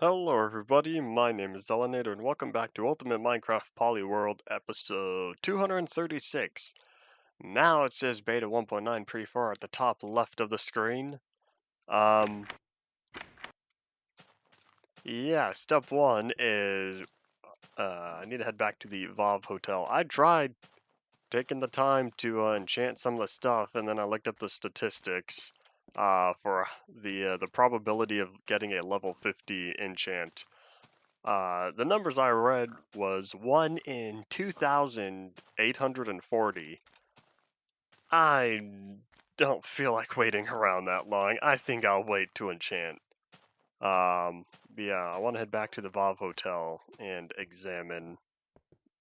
Hello everybody, my name is Zelinator and welcome back to Ultimate Minecraft Polyworld episode 236. Now it says beta 1.9 pre4 at the top left of the screen. Yeah, step one is I need to head back to the Vav Hotel. I tried taking the time to enchant some of the stuff, and then I looked up the statistics for the probability of getting a level 50 enchant. The numbers I read was 1 in 2,840. I don't feel like waiting around that long. I think I'll wait to enchant. Yeah, I want to head back to the Vav Hotel and examine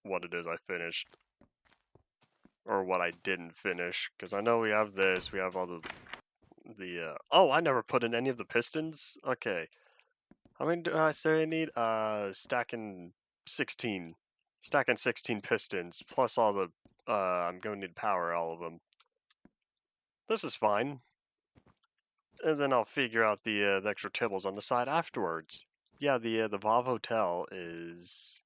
what it is I finished. Or what I didn't finish. Because I know we have this, we have all oh, I never put in any of the pistons? Okay. How many do I say I need? Stacking 16. Stacking 16 pistons, plus all the, I'm going to need power all of them. This is fine. And then I'll figure out the extra tables on the side afterwards. Yeah, the Vav Hotel is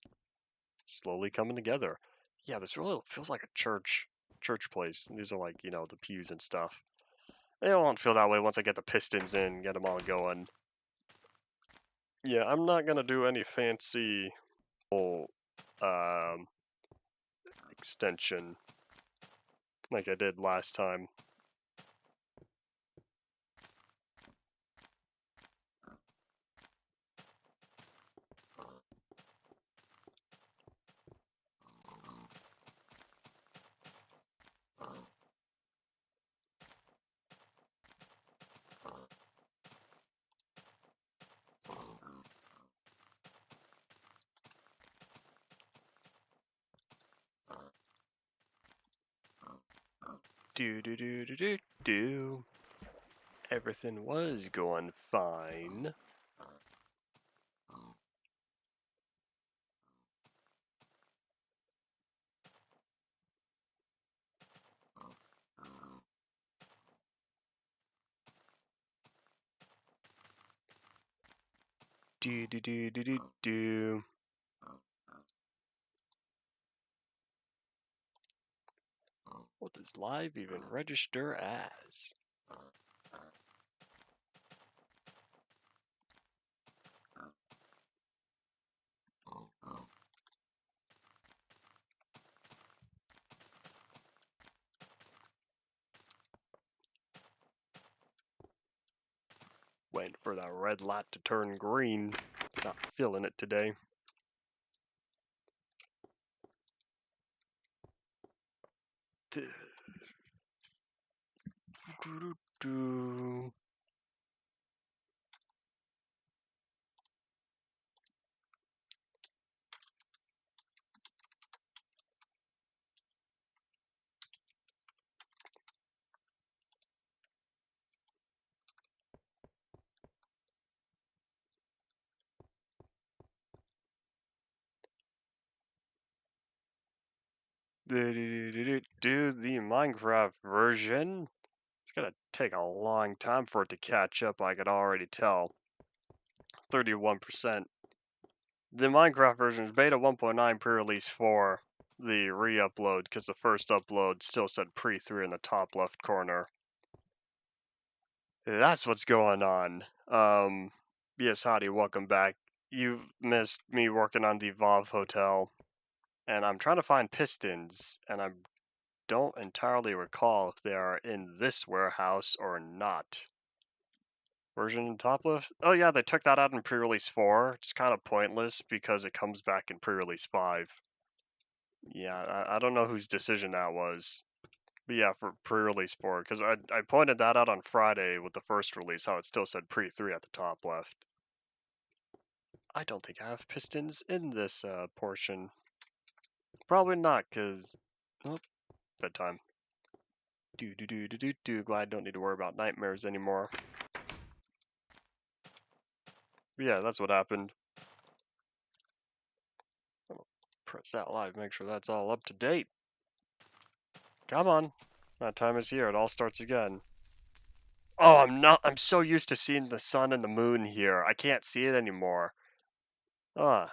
slowly coming together. Yeah, this really feels like a church place. These are like, the pews and stuff. It won't feel that way once I get the pistons in, get them all going. Yeah, I'm not gonna do any fancy whole extension like I did last time. Do. Everything was going fine. Do. What does live even register as? Waiting for that red light to turn green. Not feeling it today. Do. The Minecraft version. It's gonna take a long time for it to catch up, I could already tell. 31%. The Minecraft version is beta 1.9 pre-release 4, the re-upload, because the first upload still said pre3 in the top left corner. That's what's going on. Yes, howdy, welcome back. You've missed me working on the Vav Hotel, and I'm trying to find pistons, and I don't entirely recall if they are in this warehouse or not. Version top left? Oh yeah, they took that out in pre-release 4. It's kind of pointless because it comes back in pre-release 5. Yeah, I don't know whose decision that was. But yeah, for pre-release 4, because I pointed that out on Friday with the first release, how it still said pre-3 at the top left. I don't think I have pistons in this portion. Probably not, because... Oh, bedtime. Glad I don't need to worry about nightmares anymore. But yeah, that's what happened. I'll press that live, make sure that's all up to date. Come on. That time is here. It all starts again. Oh, I'm so used to seeing the sun and the moon here. I can't see it anymore. Ah.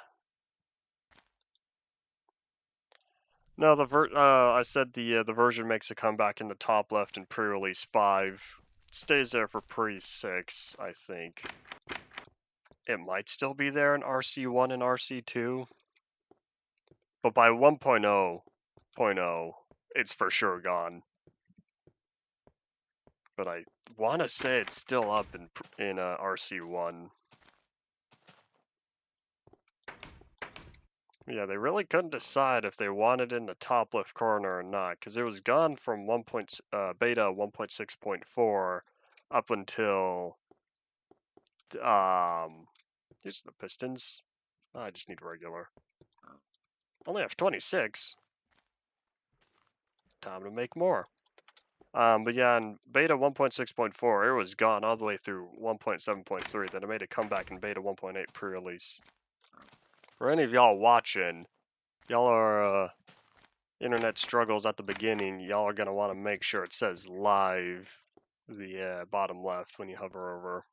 No, I said the version makes a comeback in the top left in pre-release 5. Stays there for pre-6, I think. It might still be there in RC1 and RC2. But by 1.0, it's for sure gone. But I want to say it's still up in RC1. Yeah, they really couldn't decide if they wanted it in the top left corner or not, because it was gone from beta 1.6.4 up until these are the pistons. I just need regular. Only have 26. Time to make more. But yeah, in beta 1.6.4, it was gone all the way through 1.7.3. Then it made a comeback in beta 1.8 pre-release. For any of y'all watching, y'all are internet struggles at the beginning. Y'all are gonna want to make sure it says live, the bottom left when you hover over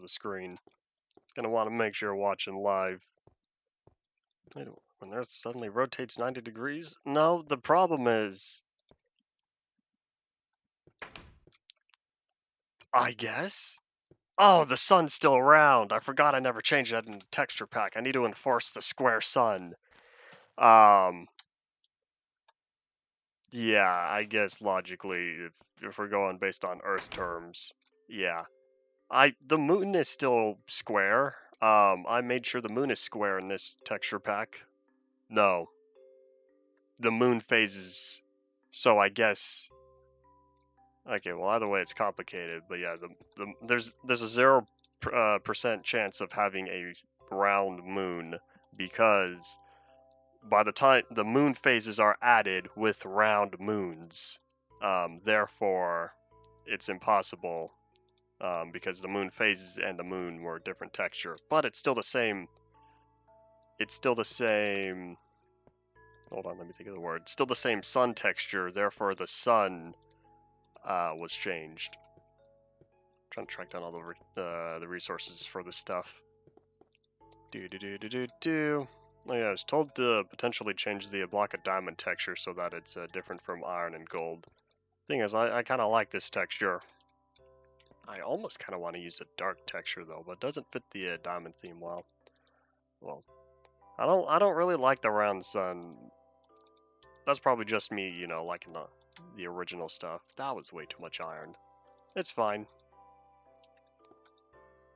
the screen. Gonna want to make sure you're watching live. When Earth suddenly rotates 90 degrees? No, the problem is, I guess. Oh, the sun's still around. I forgot I never changed that in the texture pack. I need to enforce the square sun. Yeah, I guess logically, if we're going based on Earth terms, yeah. The moon is still square. I made sure the moon is square in this texture pack. No. The moon phases. So I guess. Okay, well either way it's complicated, but yeah, there's a 0% chance of having a round moon because by the time the moon phases are added with round moons, therefore it's impossible because the moon phases and the moon were a different texture, but it's still the same. It's still the same. Hold on, let me think of the word. Still the same sun texture. Therefore, the sun was changed. I'm trying to track down all the resources for this stuff. Oh yeah, I was told to potentially change the block of diamond texture so that it's different from iron and gold. Thing is, I kind of like this texture. I almost kind of want to use a dark texture though, but it doesn't fit the diamond theme well. Well, I don't really like the round sun. That's probably just me, you know, liking the original stuff. That was way too much iron. It's fine.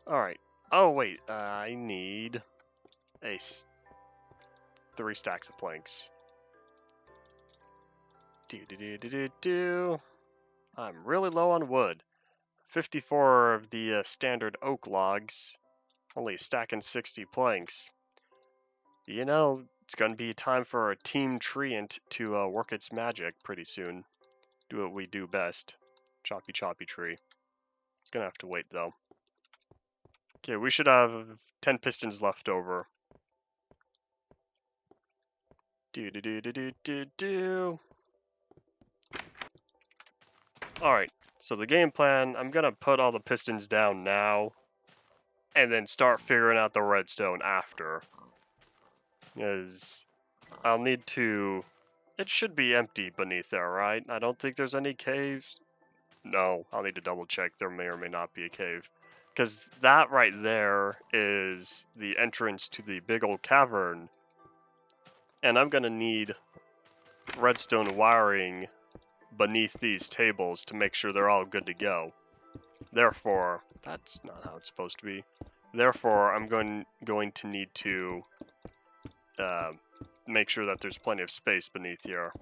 All right. Oh wait, I need 3 stacks of planks. I'm really low on wood. 54 of the standard oak logs. Only stacking 60 planks. You know, it's gonna be time for a team treant to work its magic pretty soon. Do what we do best. Choppy choppy tree. It's gonna have to wait though. Okay, we should have 10 pistons left over. Alright, so the game plan, I'm gonna put all the pistons down now, and then start figuring out the redstone after. Because I'll need to... It should be empty beneath there, right? I don't think there's any caves. No, I'll need to double check. There may or may not be a cave. Because that right there is the entrance to the big old cavern. And I'm gonna need redstone wiring beneath these tables to make sure they're all good to go. Therefore, that's not how it's supposed to be. Therefore, I'm going to need to make sure that there's plenty of space beneath here.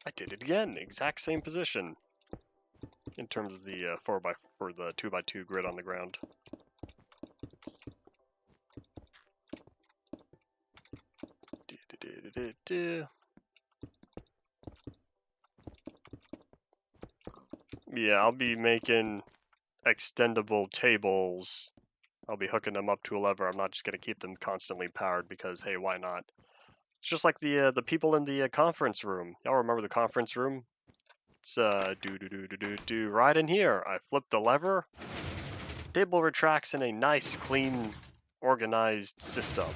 I did it again, exact same position in terms of the 4x or the 2x2 grid on the ground. Yeah, I'll be making extendable tables. I'll be hooking them up to a lever. I'm not just gonna keep them constantly powered because hey, why not? It's just like the people in the conference room. Y'all remember the conference room? Let's do right in here. I flip the lever. Table retracts in a nice, clean, organized system.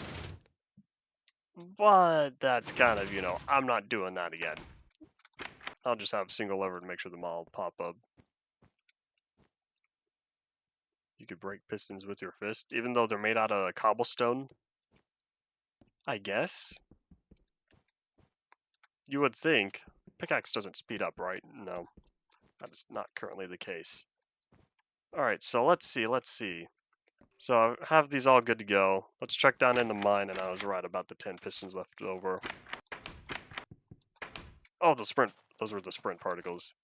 But that's kind of, I'm not doing that again. I'll just have single lever to make sure them all pop up. You could break pistons with your fist, even though they're made out of cobblestone. I guess. You would think. Pickaxe doesn't speed up, right? No. That is not currently the case. Alright, so let's see. So I have these all good to go. Let's check down in the mine, and I was right about the 10 pistons left over. Oh, the sprint. Those were the sprint particles.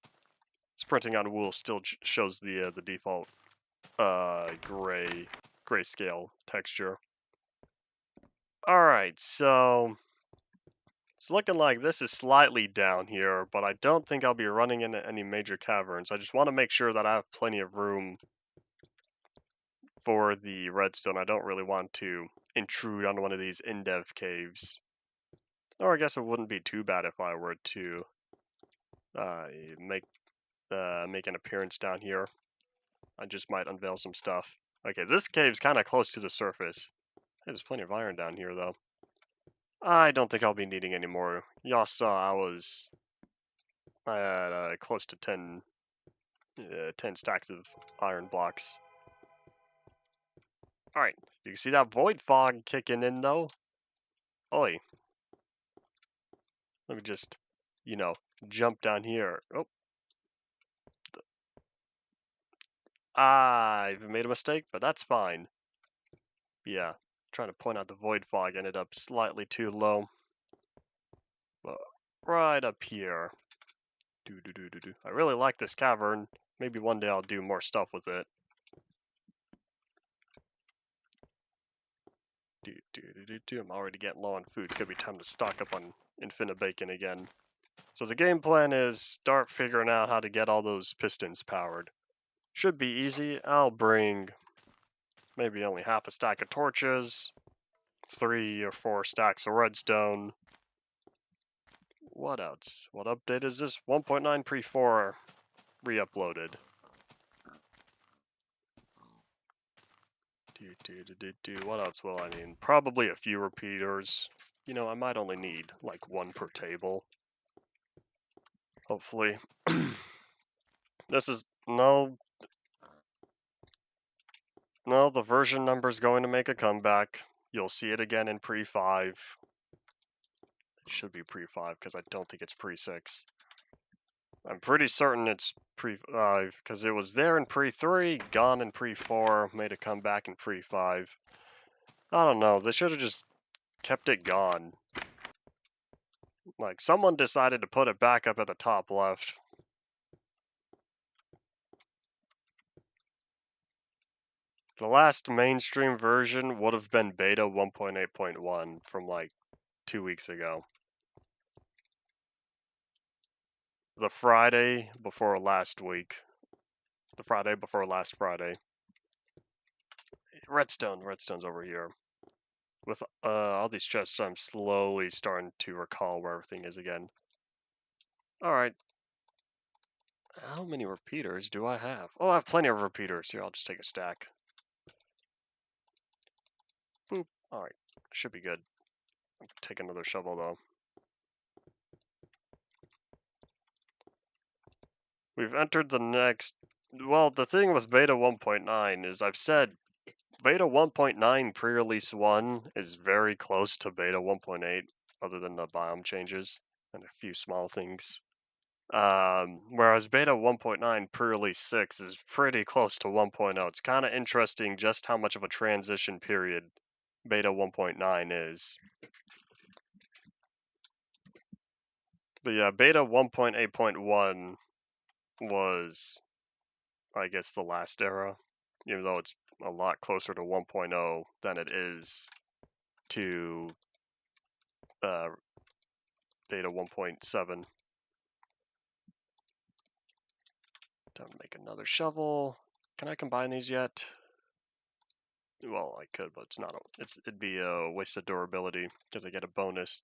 Sprinting on wool still shows the default grayscale texture. Alright, so it's looking like this is slightly down here, but I don't think I'll be running into any major caverns. I just want to make sure that I have plenty of room for the redstone. I don't really want to intrude on one of these in-dev caves. Or I guess it wouldn't be too bad if I were to make an appearance down here. I just might unveil some stuff. Okay, this cave's kind of close to the surface. Hey, there's plenty of iron down here, though. I don't think I'll be needing any more. Y'all saw I had close to 10 stacks of iron blocks. Alright, you can see that void fog kicking in, though. Oi. Let me just, jump down here. Oh. I've made a mistake, but that's fine. Yeah, trying to point out the void fog ended up slightly too low. But right up here. I really like this cavern. Maybe one day I'll do more stuff with it. I'm already getting low on food. It's gonna be time to stock up on infinite bacon again. So the game plan is start figuring out how to get all those pistons powered. Should be easy. I'll bring maybe only half a stack of torches, 3 or 4 stacks of redstone. What else? What update is this? 1.9 pre4 re-uploaded. What else will I need? Probably a few repeaters. I might only need like 1 per table. Hopefully. This is no, the version number is going to make a comeback. You'll see it again in pre-5. It should be pre-5 because I don't think it's pre-6. I'm pretty certain it's pre-5 because it was there in pre-3, gone in pre-4, made a comeback in pre-5. I don't know, they should have just kept it gone. Like, someone decided to put it back up at the top left. The last mainstream version would have been beta 1.8.1 from like 2 weeks ago. The Friday before last week. The Friday before last Friday. Redstone's over here. With all these chests, I'm slowly starting to recall where everything is again. Alright. How many repeaters do I have? Oh, I have plenty of repeaters. Here, I'll just take a stack. Boop. Alright. Should be good. Take another shovel, though. We've entered the next... Well, the thing with beta 1.9 is I've said beta 1.9 pre-release 1 is very close to beta 1.8, other than the biome changes and a few small things. Whereas beta 1.9 pre-release 6 is pretty close to 1.0. It's kind of interesting just how much of a transition period beta 1.9 is. But yeah, beta 1.8.1 was, I guess, the last era, even though it's a lot closer to 1.0 than it is to beta 1.7. Time to make another shovel. Can I combine these yet? Well, I could, but it'd be a waste of durability because I get a bonus.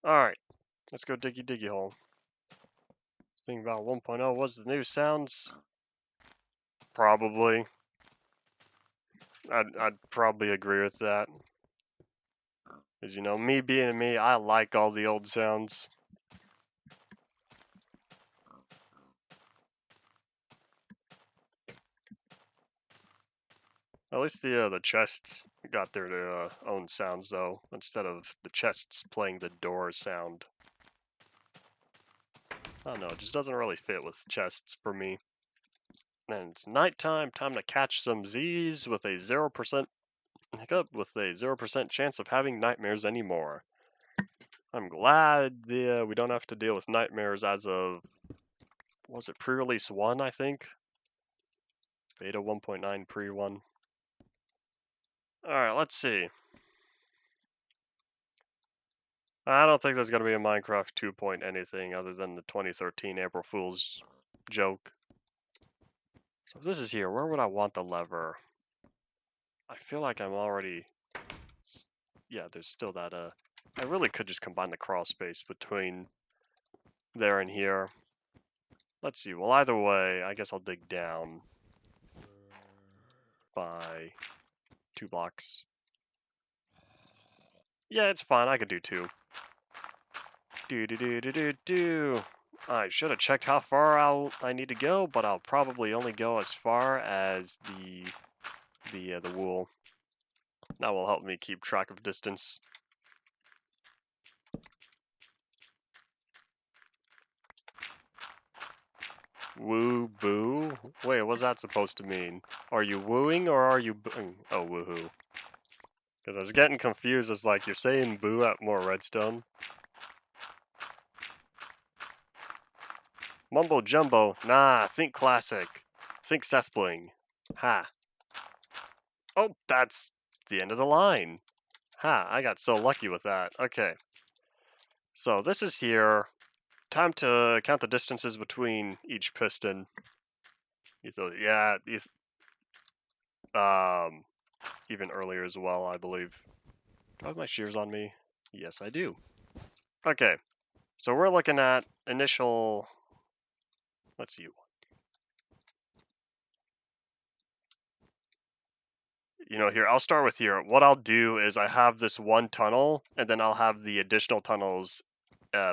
Alright, let's go diggy diggy hole. Thing about 1.0 was the new sounds. Probably. I'd probably agree with that. Because, you know, me being me, I like all the old sounds. At least the chests got their own sounds, though, instead of the chests playing the door sound. I don't know, it just doesn't really fit with chests for me. And it's nighttime, time to catch some Z's with a 0% hiccup, with a 0% chance of having nightmares anymore. I'm glad we don't have to deal with nightmares as of, what was it, pre-release 1, I think? Beta 1.9 pre-1. Alright, let's see. I don't think there's going to be a Minecraft 2 point anything other than the 2013 April Fool's joke. So if this is here, where would I want the lever? I feel like I'm already... Yeah, there's still that, I really could just combine the crawl space between there and here. Let's see, well either way, I guess I'll dig down by 2 blocks. Yeah, it's fine, I could do 2. I should have checked how far I need to go, but I'll probably only go as far as the wool. That will help me keep track of distance. Woo boo? Wait, what's that supposed to mean? Are you wooing or are you booing? Oh, woohoo. Because I was getting confused as like, you're saying boo at more redstone. Mumbo jumbo. Nah, think classic. Think Sethbling. Ha. Oh, that's the end of the line. Ha, I got so lucky with that. Okay. So this is here. Time to count the distances between each piston. Yeah, even earlier as well, I believe. Do I have my shears on me? Yes, I do. Okay, so we're looking at initial, let's see. You know, here, I'll start with here. What I'll do is I have this one tunnel, and then I'll have the additional tunnels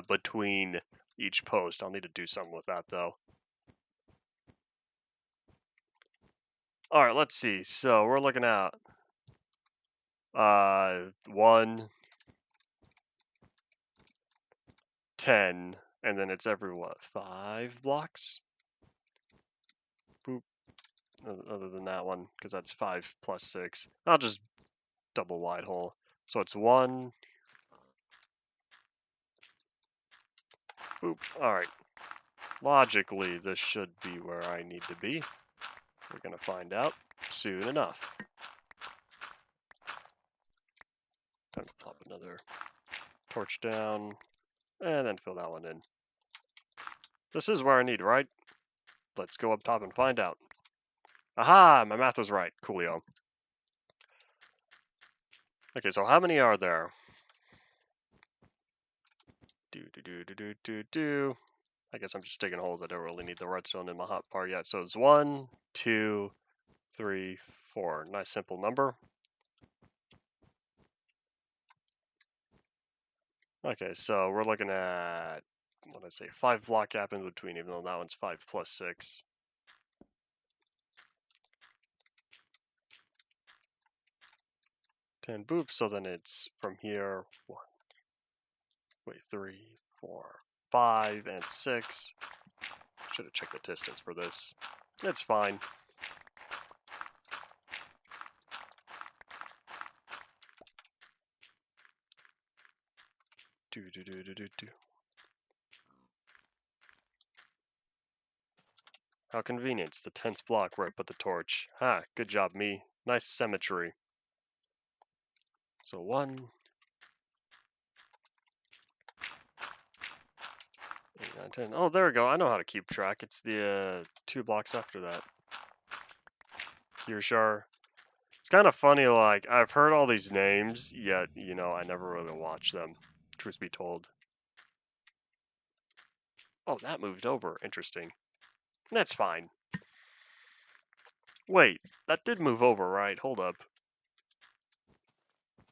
between each post. I'll need to do something with that, though. All right, let's see. So we're looking at 1, 10, and then it's every, what, 5 blocks? Boop. Other than that one, because that's 5 plus 6. I'll just double wide hole. So it's 1. Boop. Alright. Logically, this should be where I need to be. We're going to find out soon enough. Time to plop another torch down, and then fill that one in. This is where I need, right? Let's go up top and find out. Aha! My math was right. Coolio. Okay, so how many are there? I guess I'm just digging holes. I don't really need the redstone in my hot part yet. So it's 1, 2, 3, 4. Nice simple number. Okay, so we're looking at, what did I say, 5 block gap in between, even though that one's 5 plus 6. Ten boop, so then it's from here, 3, 4, 5, and 6. Should have checked the distance for this. It's fine. How convenient, it's the 10th block where I put the torch. Ha, good job, me. Nice symmetry. So 1, 8, 9, 10. Oh, there we go. I know how to keep track. It's the 2 blocks after that. Kirshar. kind of funny, like, I've heard all these names, yet, you know, I never really watched them, truth be told. Oh, that moved over. Interesting. That's fine. Wait, that did move over, right? Hold up.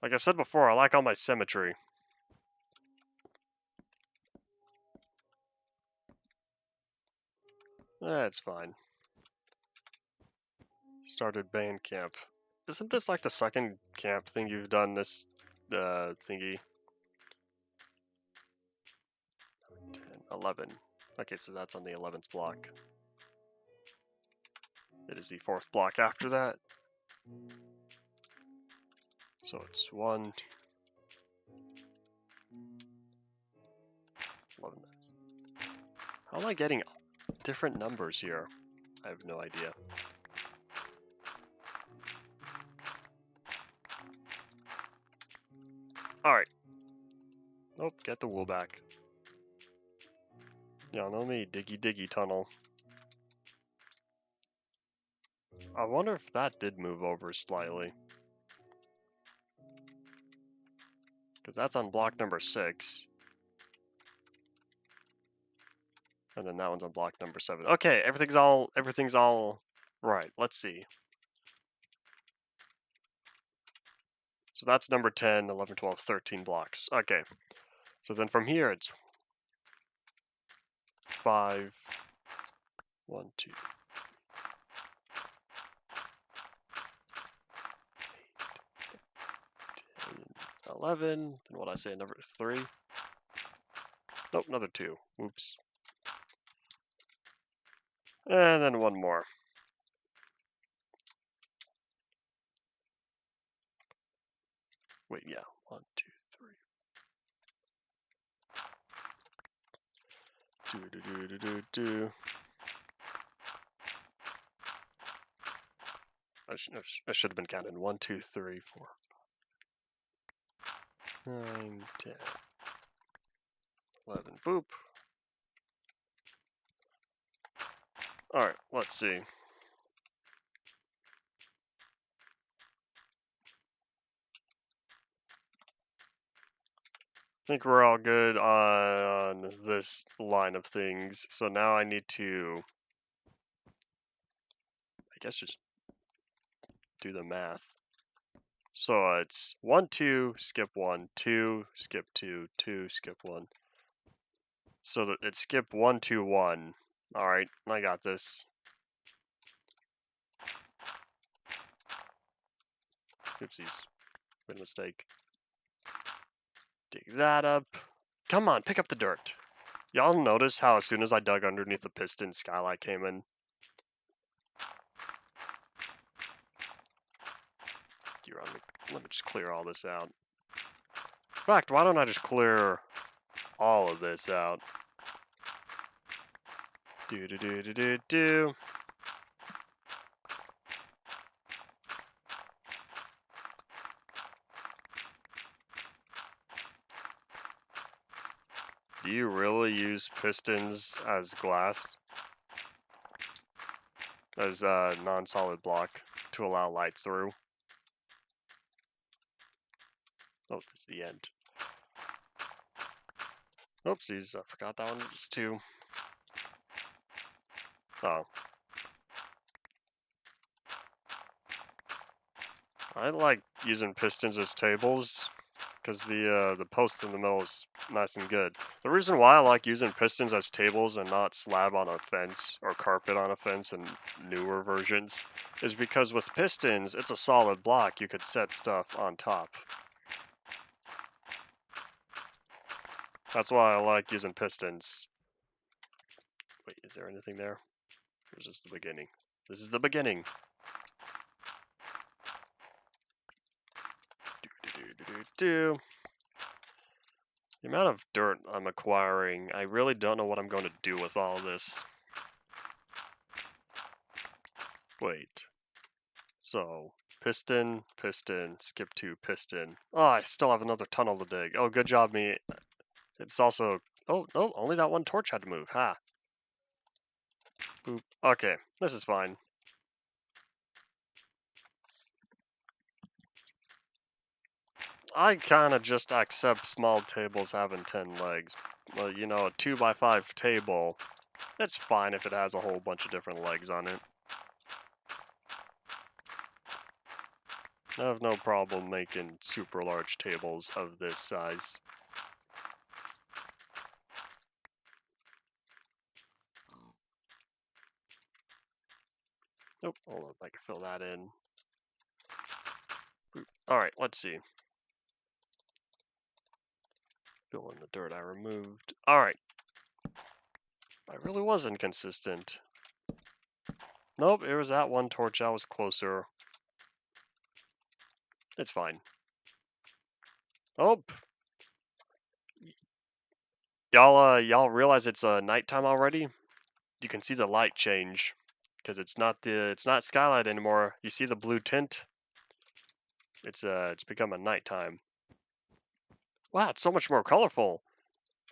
Like I've said before, I like all my symmetry. That's fine. Started band camp. Isn't this like the second camp thing you've done this thingy? 10, 11. Okay, so that's on the 11th block. It is the 4th block after that. So it's 1, 11. How am I getting different numbers here? I have no idea. Alright. Nope, get the wool back. Y'all know me, diggy diggy tunnel. I wonder if that did move over slightly. Because that's on block number 6. And then that one's on block number 7. Okay, everything's all right. Let's see. So that's number 10, 11, 12, 13 blocks. Okay. So then from here it's 5, 1, 2, 8, 10, 11. Then what I say, number 3? Nope, another 2. Oops. And then one more. Wait, yeah. 1, 2, 3. Do. I should have been counting. 1, 2, 3, 4, 9, 10, 11. Boop. Alright, let's see. I think we're all good on this line of things. So now I need to, I guess, just do the math. So it's 1, 2, skip 1, 2, skip 2, 2, skip 1. So that it's skip 1, 2, 1. Alright, I got this. Oopsies. Made a mistake. Dig that up. Come on, pick up the dirt. Y'all notice how as soon as I dug underneath the piston, skylight came in? Let me just clear all this out. In fact, why don't I just clear all of this out? Do. Do you really use pistons as glass? As a non-solid block to allow light through? Oh, this is the end. Oopsies, I forgot that one is 2. Oh. I like using pistons as tables because the post in the middle is nice and good. The reason why I like using pistons as tables and not slab on a fence or carpet on a fence in newer versions is because with pistons, it's a solid block. You could set stuff on top. That's why I like using pistons. Wait, is there anything there? Or is this the beginning? This is the beginning. The amount of dirt I'm acquiring, I really don't know what I'm going to do with all this. Wait. So, piston, skip 2, piston. Oh, I still have another tunnel to dig. Oh, good job, me. It's also... Oh, no, only that one torch had to move. Ha. Boop. Okay, this is fine. I kind of just accept small tables having 10 legs. Well, you know, a 2x5 table, it's fine if it has a whole bunch of different legs on it. I have no problem making super large tables of this size. Nope, hold up, I can fill that in. Alright, let's see. Fill in the dirt I removed. Alright. I really was inconsistent. Nope, it was that one torch I was closer. It's fine. Oh! Y'all realize it's nighttime already? You can see the light change. Because it's not skylight anymore. You see the blue tint? It's become a nighttime. Wow, it's so much more colorful.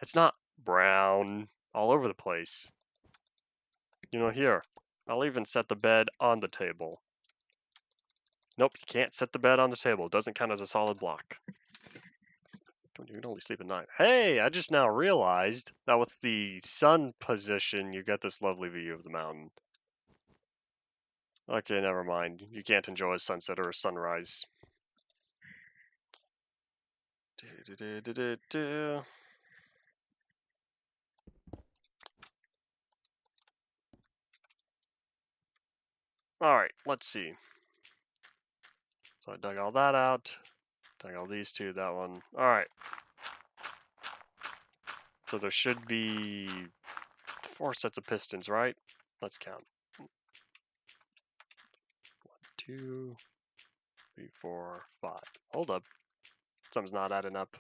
It's not brown all over the place. You know, here, I'll even set the bed on the table. Nope, you can't set the bed on the table. It doesn't count as a solid block. You can only sleep at night. Hey, I just now realized that with the sun position, you get this lovely view of the mountain. Okay, never mind. You can't enjoy a sunset or a sunrise. Alright, let's see. So I dug all that out. Dug all these two, that one. Alright. So there should be 4 sets of pistons, right? Let's count. 1, 2, 3, 4, 5. Hold up. Something's not adding up.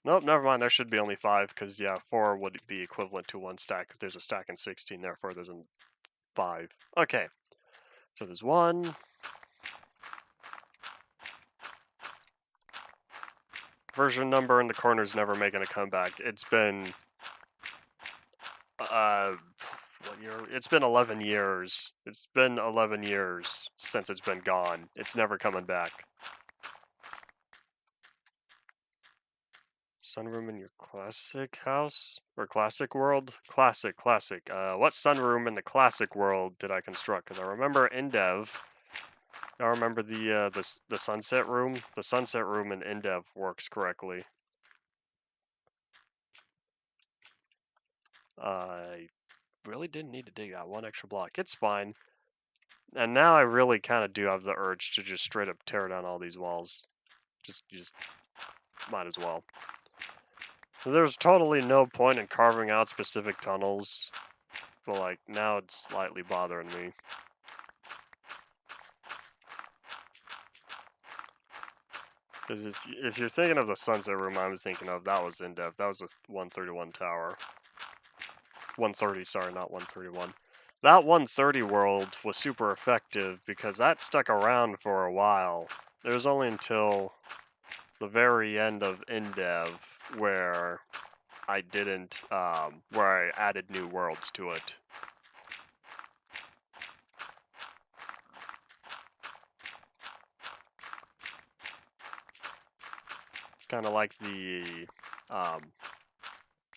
Nope, never mind. There should be only 5, because, yeah, 4 would be equivalent to 1 stack. If there's a stack in 16, therefore there's a 5. Okay. So there's 1. Version number in the corner is never making a comeback. It's been... what year? It's been 11 years. It's been 11 years since it's been gone. It's never coming back. Sunroom in your classic house? Or classic world? Classic. What sunroom in the classic world did I construct? Because I remember Endev. I remember the sunset room. The sunset room in Endev works correctly. I really didn't need to dig that 1 extra block. It's fine. And now I really kind of do have the urge to just straight up tear down all these walls. Just might as well. There's totally no point in carving out specific tunnels, but like now it's slightly bothering me. Because if you're thinking of the sunset room I'm thinking of, that was in depth. That was a 131 tower. 130, sorry, not 131. That 130 world was super effective because that stuck around for a while. It was only until the very end of Indev where I didn't, where I added new worlds to it. It's kind of like the,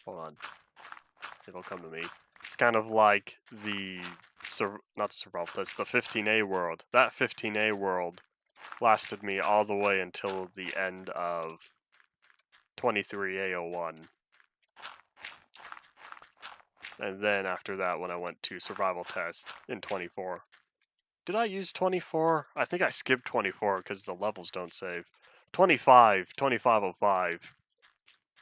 hold on, it'll come to me. It's kind of like the, not the survival test, the 15A world. That 15A world lasted me all the way until the end of 23A01. And then after that, when I went to survival test in 24. Did I use 24? I think I skipped 24 because the levels don't save. 2505,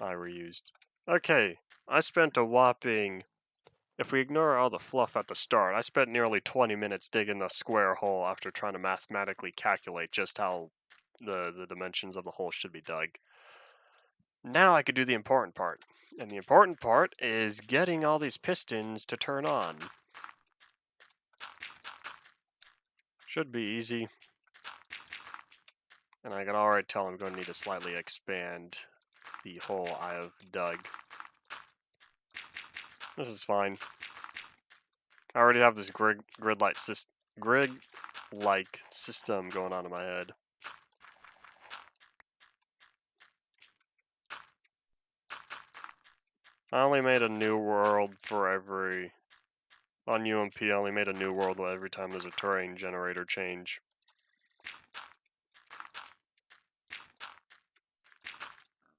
I reused. Okay, I spent a whopping, if we ignore all the fluff at the start, I spent nearly 20 minutes digging a square hole after trying to mathematically calculate just how the dimensions of the hole should be dug. Now I could do the important part. And the important part is getting all these pistons to turn on. Should be easy. And I can already tell I'm going to need to slightly expand the hole I have dug. This is fine. I already have this grid light system. grid-like system going on in my head. I only made a new world for every... On UMP, I only made a new world every time there's a terrain generator change.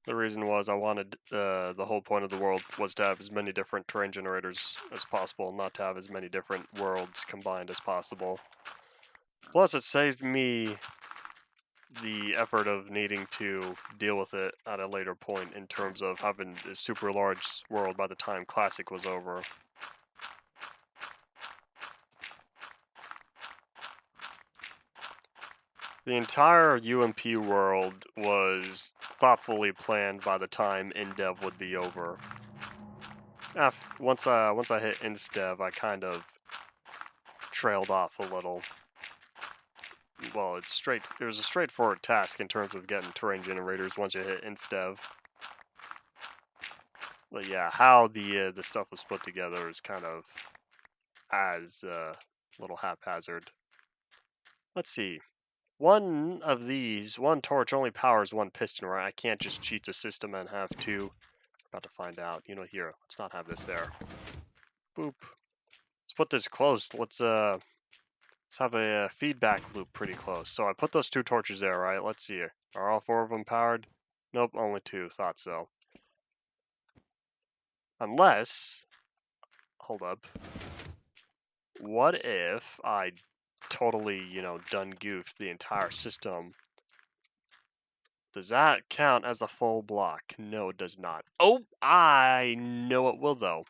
The reason was I wanted, the whole point of the world was to have as many different terrain generators as possible, not to have as many different worlds combined as possible. Plus, it saved me the effort of needing to deal with it at a later point in terms of having a super large world by the time Classic was over. The entire UMP world was thoughtfully planned by the time InDev would be over. Once I hit InDev, I kind of trailed off a little. Well, it was a straightforward task in terms of getting terrain generators once you hit InDev. But yeah, how the stuff was put together is kind of as a little haphazard. Let's see. One torch only powers one piston, right? I can't just cheat the system and have two. About to find out. You know, here, let's not have this there. Boop. Let's put this close. Let's have a feedback loop pretty close. So I put those two torches there, right? Let's see. Are all four of them powered? Nope, only two. Thought so. Unless, hold up. What if I totally, done goofed the entire system? Does that count as a full block? No, it does not. Oh, I know it will though.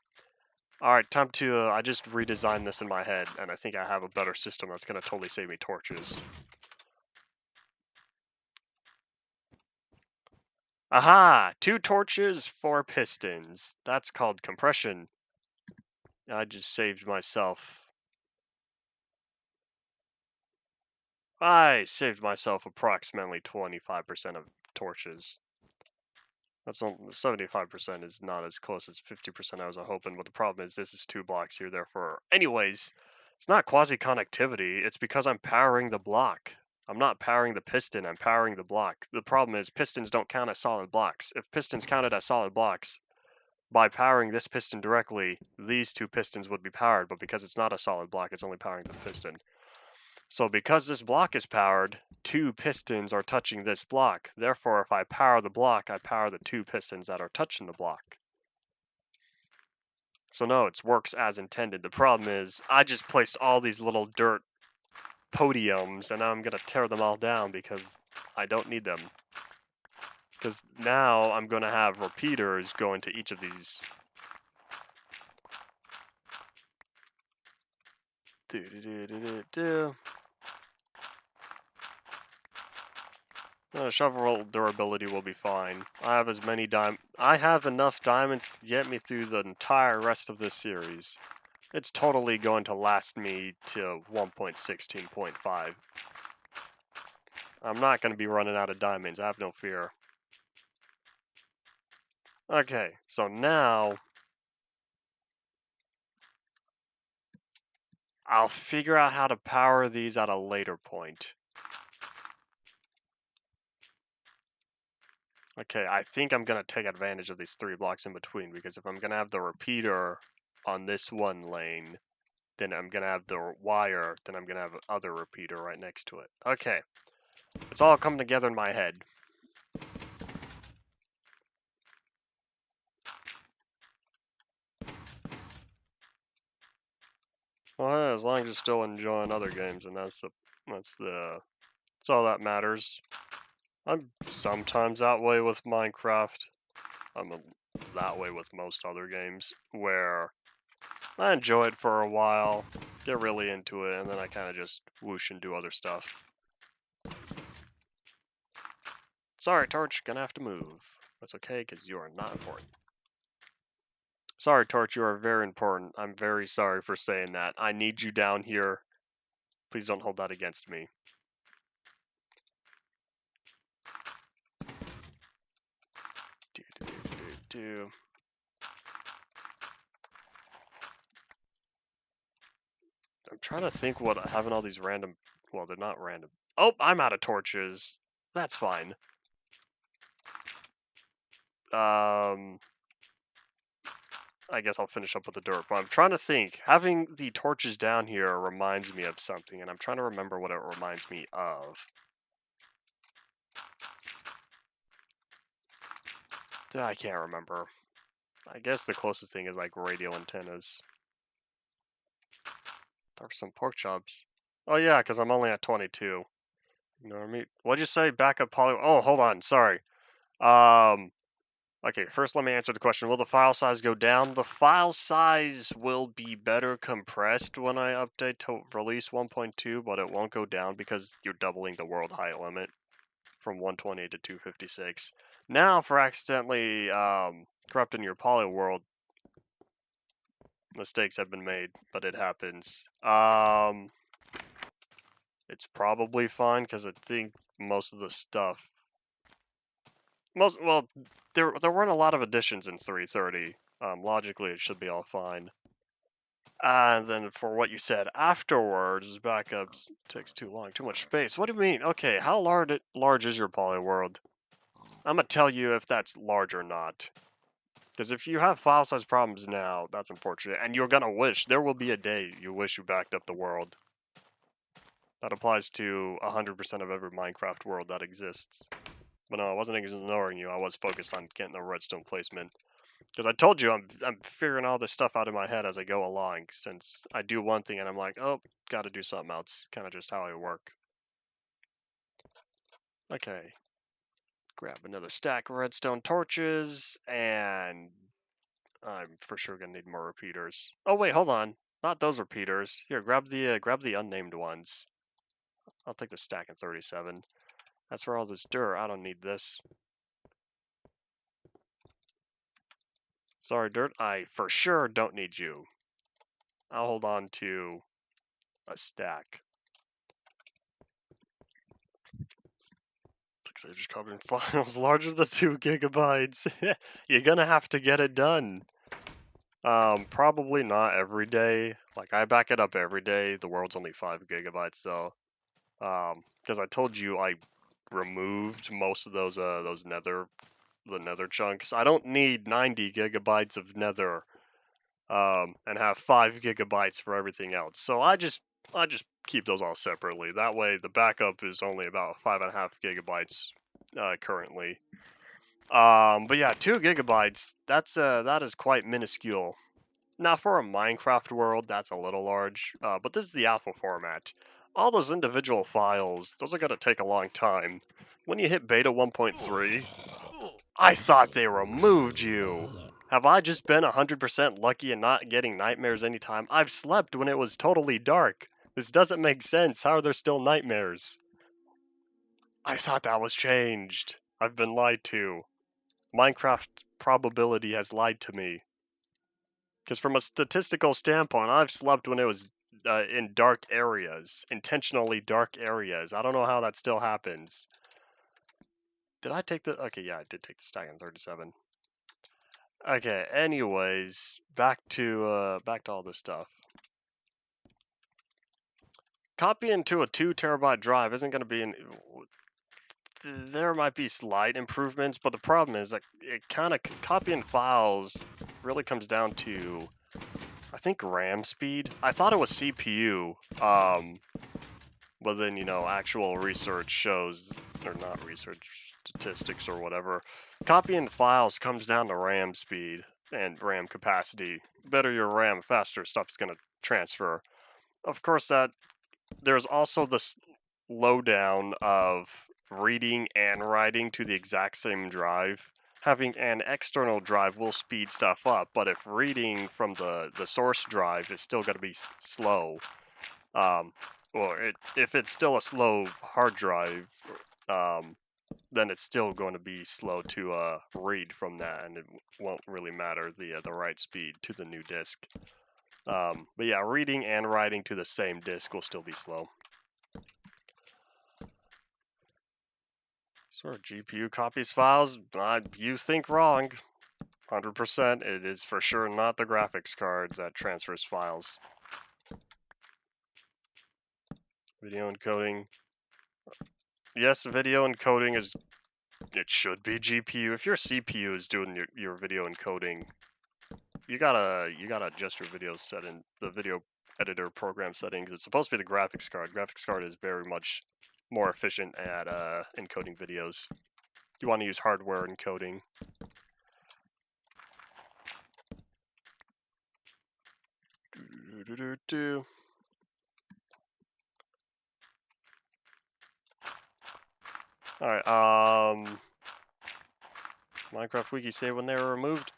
Alright, time to, I just redesigned this in my head, and I think I have a better system that's going to totally save me torches. Aha! 2 torches, 4 pistons. That's called compression. I just saved myself. I saved myself approximately 25% of torches. That's 75% is not as close as 50% I was hoping, but the problem is this is 2 blocks here, therefore. Anyways, it's not quasi-connectivity, it's because I'm powering the block. I'm not powering the piston, I'm powering the block. The problem is pistons don't count as solid blocks. If pistons counted as solid blocks, by powering this piston directly, these 2 pistons would be powered, but because it's not a solid block, it's only powering the piston. So because this block is powered, 2 pistons are touching this block. Therefore, if I power the block, I power the 2 pistons that are touching the block. So no, it works as intended. The problem is, I just placed all these little dirt podiums, and now I'm going to tear them all down because I don't need them. Because now I'm going to have repeaters go into each of these. Shovel durability will be fine. I have enough diamonds to get me through the entire rest of this series. It's totally going to last me to 1.16.5. I'm not going to be running out of diamonds, I have no fear. Okay, so now I'll figure out how to power these at a later point. Okay, I think I'm going to take advantage of these 3 blocks in between, because if I'm going to have the repeater on this one lane, then I'm going to have the wire, then I'm going to have other repeater right next to it. Okay, it's all coming together in my head. Well, as long as you're still enjoying other games, and that's all that matters. I'm sometimes that way with Minecraft. I'm that way with most other games, where I enjoy it for a while, get really into it, and then I kind of just whoosh and do other stuff. Sorry, Torch, gonna have to move. That's okay, because you are not important. Sorry, Torch, you are very important. I'm very sorry for saying that. I need you down here. Please don't hold that against me. I'm trying to think what having all these random. Well, they're not random. Oh, I'm out of torches. That's fine. I guess I'll finish up with the dirt. But I'm trying to think. Having the torches down here reminds me of something, and I'm trying to remember what it reminds me of. I can't remember. I guess the closest thing is like radio antennas. There's some pork chops. Oh yeah, because I'm only at 22. You know what I mean? What'd you say? Backup poly? Oh, hold on. Sorry. Okay, first let me answer the question. Will the file size go down? The file size will be better compressed when I update to release 1.2, but it won't go down because you're doubling the world height limit from 120 to 256. Now, for accidentally corrupting your Polyworld, mistakes have been made, but it happens. It's probably fine because I think most of the stuff, well, there weren't a lot of additions in 330. Logically, it should be all fine. And then for what you said afterwards, backups takes too long, too much space. What do you mean? Okay, how large is your Polyworld? I'm gonna tell you if that's large or not. Because if you have file size problems now, that's unfortunate. And you're gonna wish, there will be a day you wish you backed up the world. That applies to 100% of every Minecraft world that exists. But no, I wasn't ignoring you. I was focused on getting the redstone placement. Because I told you I'm figuring all this stuff out in my head as I go along. Since I do one thing and I'm like, oh, got to do something else. Kind of just how I work. Okay. Grab another stack of redstone torches, and I'm for sure gonna need more repeaters. Oh wait, hold on. Not those repeaters. Here, grab the unnamed ones. I'll take the stack of 37. That's for all this dirt. I don't need this. Sorry, dirt. I for sure don't need you. I'll hold on to a stack. Looks like just covered in files larger than 2 gigabytes. You're gonna have to get it done. Probably not every day. Like I back it up every day. The world's only 5 gigabytes though. Because I told you I removed most of those nether chunks. I don't need 90 gigabytes of nether and have 5 gigabytes for everything else. So I just keep those all separately. That way the backup is only about 5.5 gigabytes currently. But yeah, 2 gigabytes, that is quite minuscule. Now for a Minecraft world, that's a little large, but this is the alpha format. All those individual files, those are gonna take a long time. When you hit beta 1.3, I thought they removed you. Have I just been 100% lucky and not getting nightmares anytime? I've slept when it was totally dark. This doesn't make sense. How are there still nightmares? I thought that was changed. I've been lied to. Minecraft probability has lied to me. Because from a statistical standpoint, I've slept when it was in dark areas, intentionally dark areas. I don't know how that still happens. Did I take the... Okay, yeah, I did take the stack in 37. Okay, anyways, back to all this stuff. Copying to a 2 terabyte drive isn't going to be there might be slight improvements, but the problem is that it kind of copying files really comes down to, I think, RAM speed. I thought it was CPU, but then, you know, actual research shows, or not research, statistics or whatever, copying files comes down to RAM speed and RAM capacity. Better your RAM, faster stuff's going to transfer. Of course, there's also this lowdown of reading and writing to the exact same drive. Having an external drive will speed stuff up, but if reading from the source drive is still going to be slow, if it's still a slow hard drive, then it's still going to be slow to read from that, and it won't really matter the write speed to the new disk. But yeah, reading and writing to the same disk will still be slow. So GPU copies files, you think wrong. 100%, it is for sure not the graphics card that transfers files. Video encoding. Yes, video encoding is, it should be GPU. If your CPU is doing your video encoding, you gotta adjust your video setting, the video editor program settings. It's supposed to be the graphics card. Graphics card is very much more efficient at encoding videos. You want to use hardware encoding. Alright, Minecraft Wiki say when they were removed?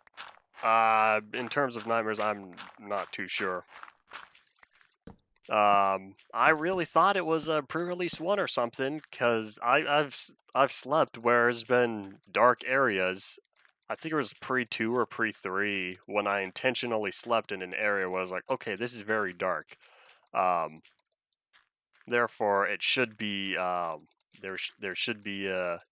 In terms of nightmares, I'm not too sure. I really thought it was a pre-release 1 or something, because I've slept where there's been dark areas. I think it was pre-2 or pre-3 when I intentionally slept in an area where I was like, okay, this is very dark. Therefore, it should be there should be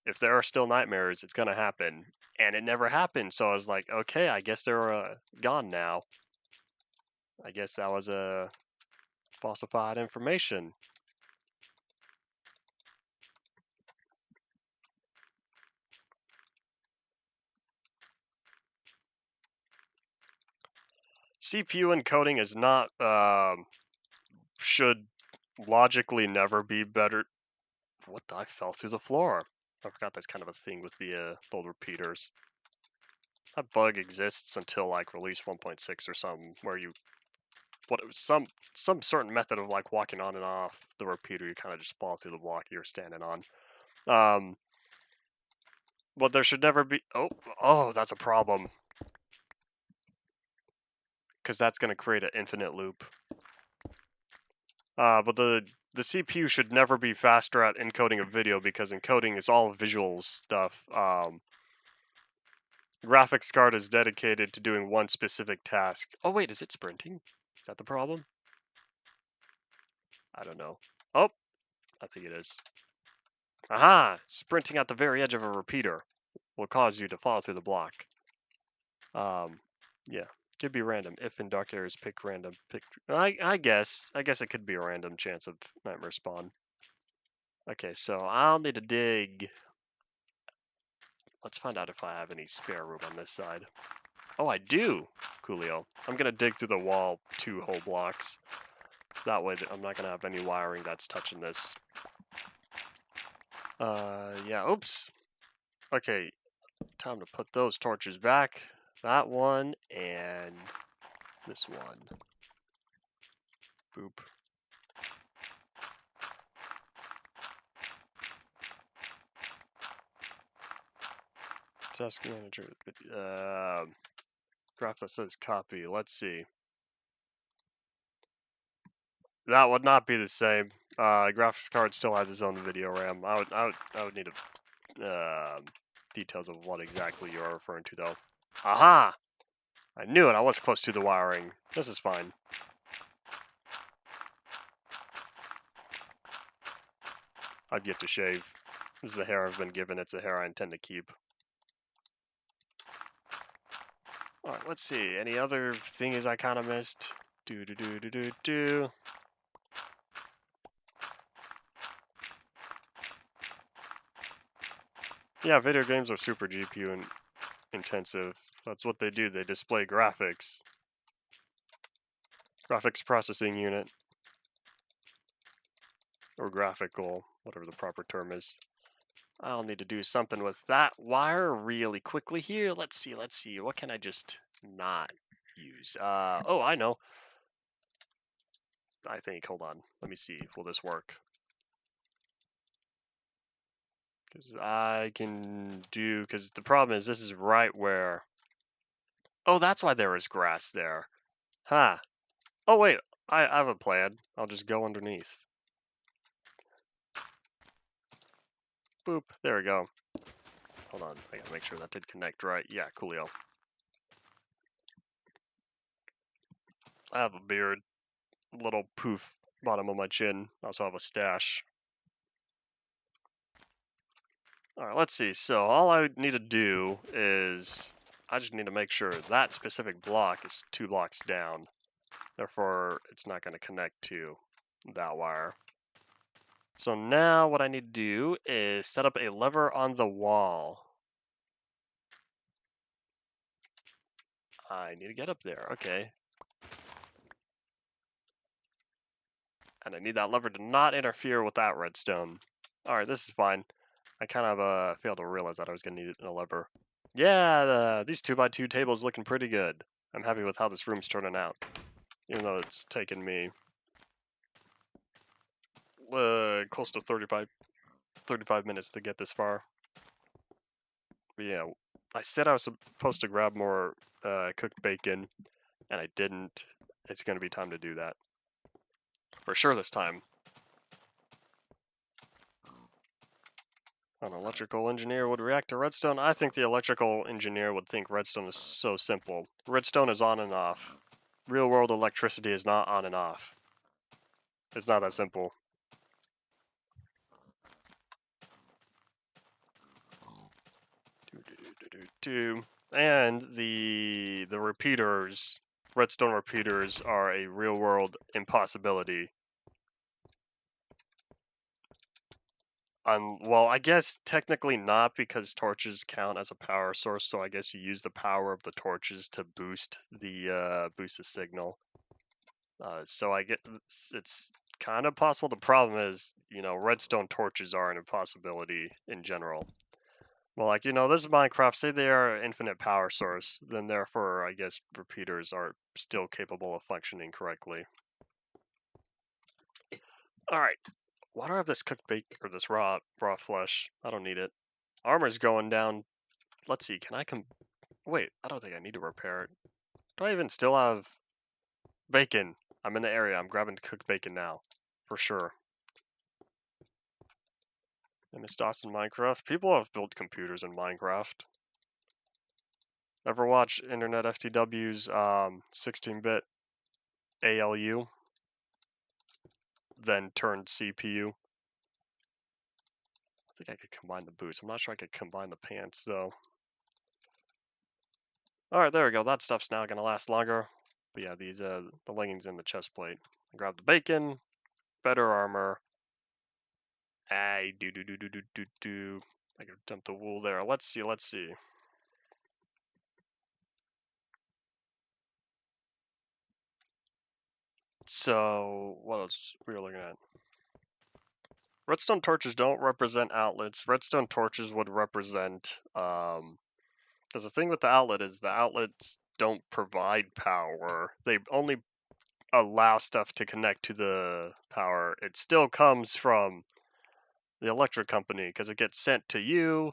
if there are still nightmares, it's gonna happen, and it never happened. So I was like, okay, I guess they're gone now. I guess that was falsified information. CPU encoding is not should logically never be better. What the, I fell through the floor. I forgot that's kind of a thing with the old repeaters. That bug exists until like release 1.6 or something, where you some certain method of like walking on and off the repeater, you kind of just fall through the block you're standing on. But there should never be. Oh, that's a problem, because that's going to create an infinite loop. But the CPU should never be faster at encoding a video, because encoding is all visual stuff. Graphics card is dedicated to doing one specific task. Oh wait, is it sprinting? Is that the problem? I don't know. Oh, I think it is. Aha! Sprinting at the very edge of a repeater will cause you to fall through the block. Yeah, could be random. If in dark areas, pick random. I guess it could be a random chance of nightmare spawn. Okay, so I'll need to dig. Let's find out if I have any spare room on this side. Oh, I do, coolio. I'm gonna dig through the wall 2 whole blocks. That way I'm not gonna have any wiring that's touching this. Yeah, oops. Okay, time to put those torches back. That one and this one. Boop. Task manager. Graph that says copy. Let's see. That would not be the same. Graphics card still has its own video RAM. I would need details of what exactly you are referring to, though. Aha! I knew it. I was close to the wiring. This is fine. I've yet to shave. This is the hair I've been given. It's the hair I intend to keep. Alright, let's see. Any other thingies I kind of missed? Do. Yeah, video games are super GPU intensive. That's what they do. They display graphics. Graphics processing unit. Or graphical, whatever the proper term is. I'll need to do something with that wire really quickly here. Let's see. What can I just not use? Oh, I know. I think, hold on. Let me see. Will this work? Because I can do, because the problem is this is right where, oh, that's why there was grass there. Huh. Oh, wait, I have a plan. I'll just go underneath. Boop, there we go. Hold on, I gotta make sure that did connect right. Yeah, coolio. I have a beard. Little poof bottom of my chin. I also have a stash. Alright, let's see. So all I need to do is I just need to make sure that specific block is 2 blocks down. Therefore, it's not going to connect to that wire. So now what I need to do is set up a lever on the wall. I need to get up there, okay. And I need that lever to not interfere with that redstone. Alright, this is fine. I kind of failed to realize that I was going to need a lever. Yeah, these 2x2 tables looking pretty good. I'm happy with how this room's turning out. Even though it's taken me close to 35 minutes to get this far. But yeah, I said I was supposed to grab more cooked bacon, and I didn't. It's going to be time to do that. For sure this time. An electrical engineer would react to redstone. I think the electrical engineer would think redstone is so simple. Redstone is on and off. Real world electricity is not on and off. It's not that simple. And the repeaters, redstone repeaters, are a real world impossibility. Well, I guess technically not, because torches count as a power source, so I guess you use the power of the torches to boost the signal. So I get it's kind of possible. The problem is, redstone torches are an impossibility in general. Well, like, this is Minecraft. Say they are an infinite power source, then therefore, I guess repeaters are still capable of functioning correctly. All right. Why do I have this cooked bacon or this raw flesh? I don't need it. Armor's going down. Let's see. Can I Wait, I don't think I need to repair it. Do I even still have bacon? I'm in the area. I'm grabbing cooked bacon now, for sure. MS DOS in Minecraft. People have built computers in Minecraft. Ever watch Internet FTW's 16-bit ALU, then turned CPU? I think I could combine the boots. I'm not sure I could combine the pants, though. Alright, there we go. That stuff's now going to last longer. But yeah, these the leggings and the chest plate. Grab the bacon, better armor. I do. I could dump the wool there. Let's see. So, what else we were looking at? Redstone torches don't represent outlets. Redstone torches would represent, because the thing with the outlet is the outlets don't provide power. They only allow stuff to connect to the power. It still comes from the electric company because it gets sent to you,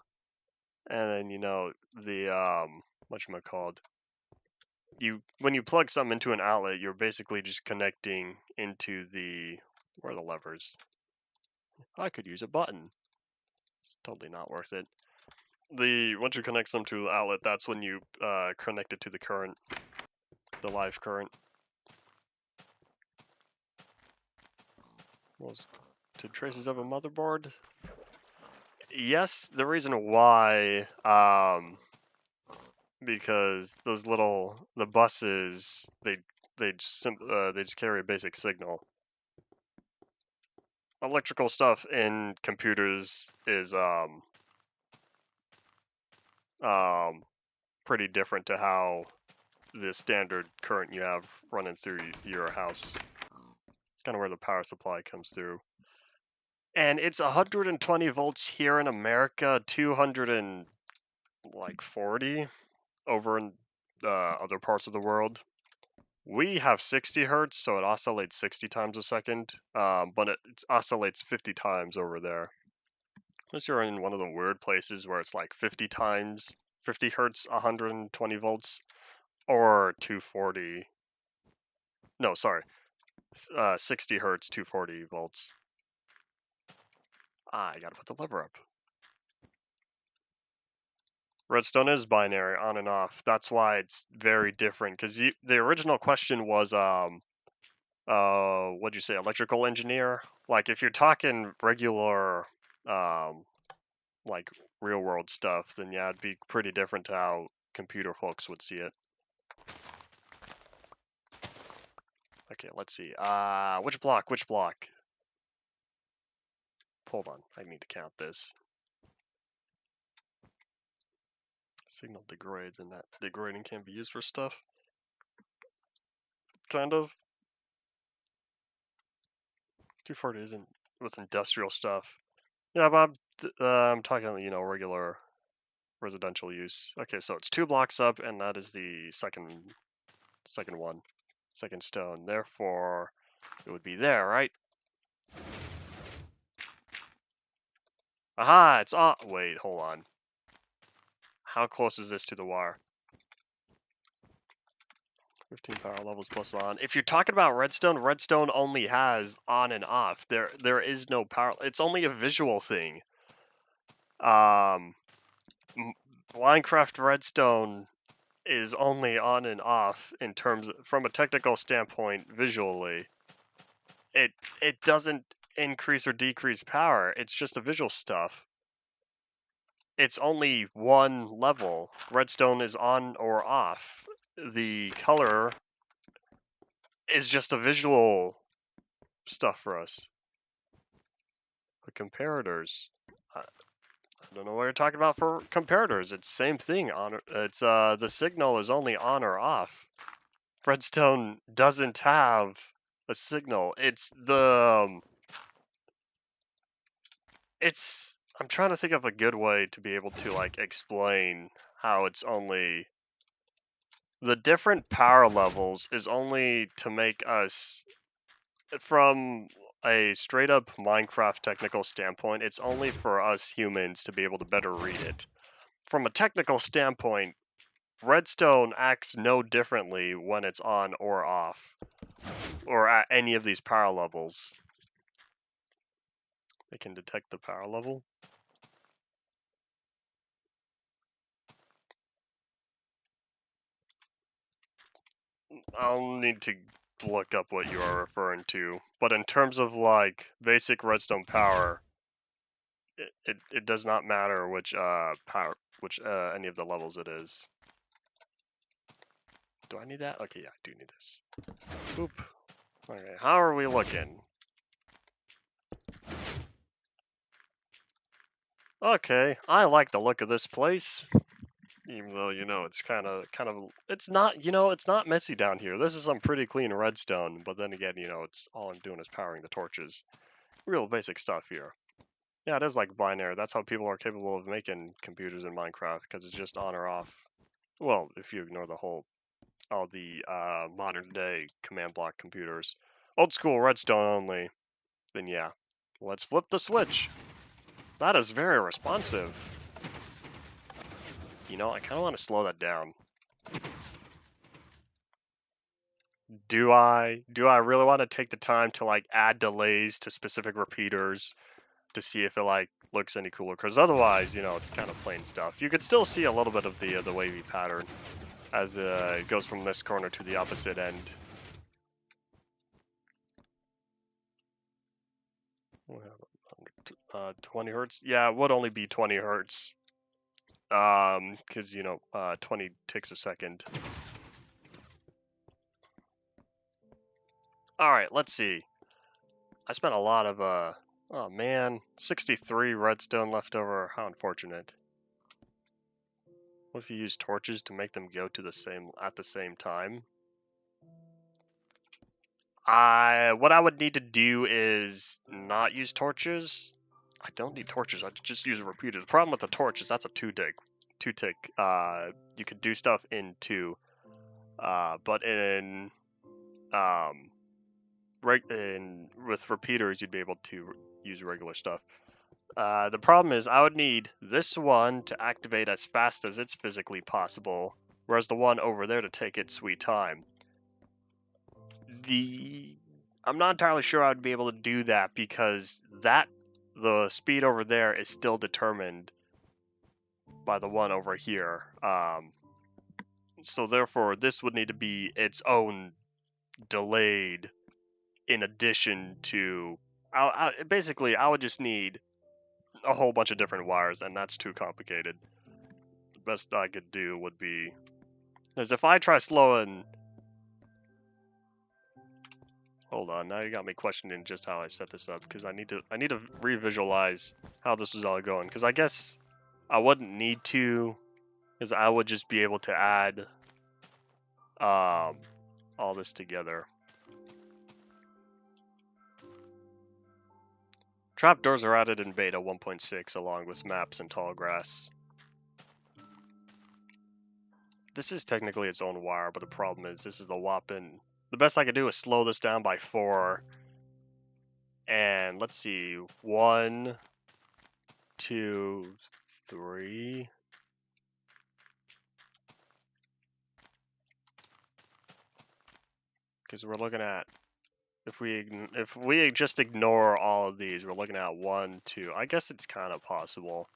and then the whatchamacalled, when you plug something into an outlet, you're basically just connecting into where are the levers? I could use a button. It's totally not worth it. Once you connect them to the outlet, that's when you connect it to the current, the live current. To traces of a motherboard. Yes, the reason why, because the buses, they just carry a basic signal. Electrical stuff in computers is pretty different to how the standard current you have running through your house. It's kind of where the power supply comes through. And it's 120 volts here in America, 240 over in other parts of the world. We have 60 hertz, so it oscillates 60 times a second, but it oscillates 50 times over there. Unless you're in one of the weird places where it's like 50 hertz, 120 volts, or 240. No, sorry, 60 hertz, 240 volts. I gotta put the lever up. Redstone is binary, on and off. That's why it's very different. Because the original question was, what'd you say, electrical engineer? Like, if you're talking regular, like real world stuff, then yeah, it'd be pretty different to how computer folks would see it. Okay, let's see. Which block? hold on. I need to count this. Signal degrades, and that degrading can be used for stuff. Kind of. 240 isn't with industrial stuff. Yeah, but I'm talking, regular residential use. Okay, so it's 2 blocks up, and that is the second one, second stone. Therefore, it would be there, right? Aha, it's on. Wait, hold on. How close is this to the wire? 15 power levels plus on. If you're talking about redstone only has on and off. There is no power. It's only a visual thing. Minecraft redstone is only on and off in terms from a technical standpoint visually. It doesn't increase or decrease power. It's just a visual stuff. It's only one level. Redstone is on or off. The color is just a visual stuff for us. The comparators. I don't know what you're talking about for comparators. It's same thing. It's the signal is only on or off. Redstone doesn't have a signal. It's the I'm trying to think of a good way to be able to like explain how it's only the different power levels is only to make us from a straight up Minecraft technical standpoint, it's only for us humans to be able to better read it. From a technical standpoint, redstone acts no differently when it's on or off, or at any of these power levels. It can detect the power level. I'll need to look up what you are referring to, but in terms of like basic redstone power, it does not matter which any of the levels it is. Do I need that? Okay, yeah, I do need this. Boop. Okay, how are we looking? Okay, I like the look of this place. Even though, it's kind of, it's not, it's not messy down here. This is some pretty clean redstone, but then again, it's all I'm doing is powering the torches. Real basic stuff here. Yeah, it is like binary. That's how people are capable of making computers in Minecraft, because it's just on or off. Well, if you ignore all the modern day command block computers. Old school redstone only. Then yeah, let's flip the switch. That is very responsive. I kind of want to slow that down. Do I really want to take the time to like add delays to specific repeaters to see if it like looks any cooler? Because otherwise, it's kind of plain stuff. You could still see a little bit of the wavy pattern as it goes from this corner to the opposite end. 20 hertz? Yeah, it would only be 20 hertz. Because 20 ticks a second. All right, let's see. I spent a lot of oh man, 63 redstone left over. How unfortunate. What if you use torches to make them go to at the same time? What I would need to do is not use torches. I don't need torches. I just use a repeater. The problem with the torch is that's a two tick. You could do stuff in 2. But with repeaters, you'd be able to use regular stuff. The problem is I would need this one to activate as fast as it's physically possible, whereas the one over there to take its sweet time. I'm not entirely sure I'd be able to do that because the speed over there is still determined by the one over here. So therefore, this would need to be its own delayed in addition to... basically, I would just need a whole bunch of different wires, and that's too complicated. The best I could do would be... Because if I try slowing... Hold on, now you got me questioning just how I set this up, because I need to revisualize how this was all going, because I guess I wouldn't need to, because I would just be able to add all this together. Trapdoors are added in beta 1.6 along with maps and tall grass. This is technically its own wire, but the problem is this is the whopping... The best I could do is slow this down by 4. And let's see, 1, 2, 3... Because we're looking at... If we just ignore all of these, we're looking at 1, 2... I guess it's kind of possible.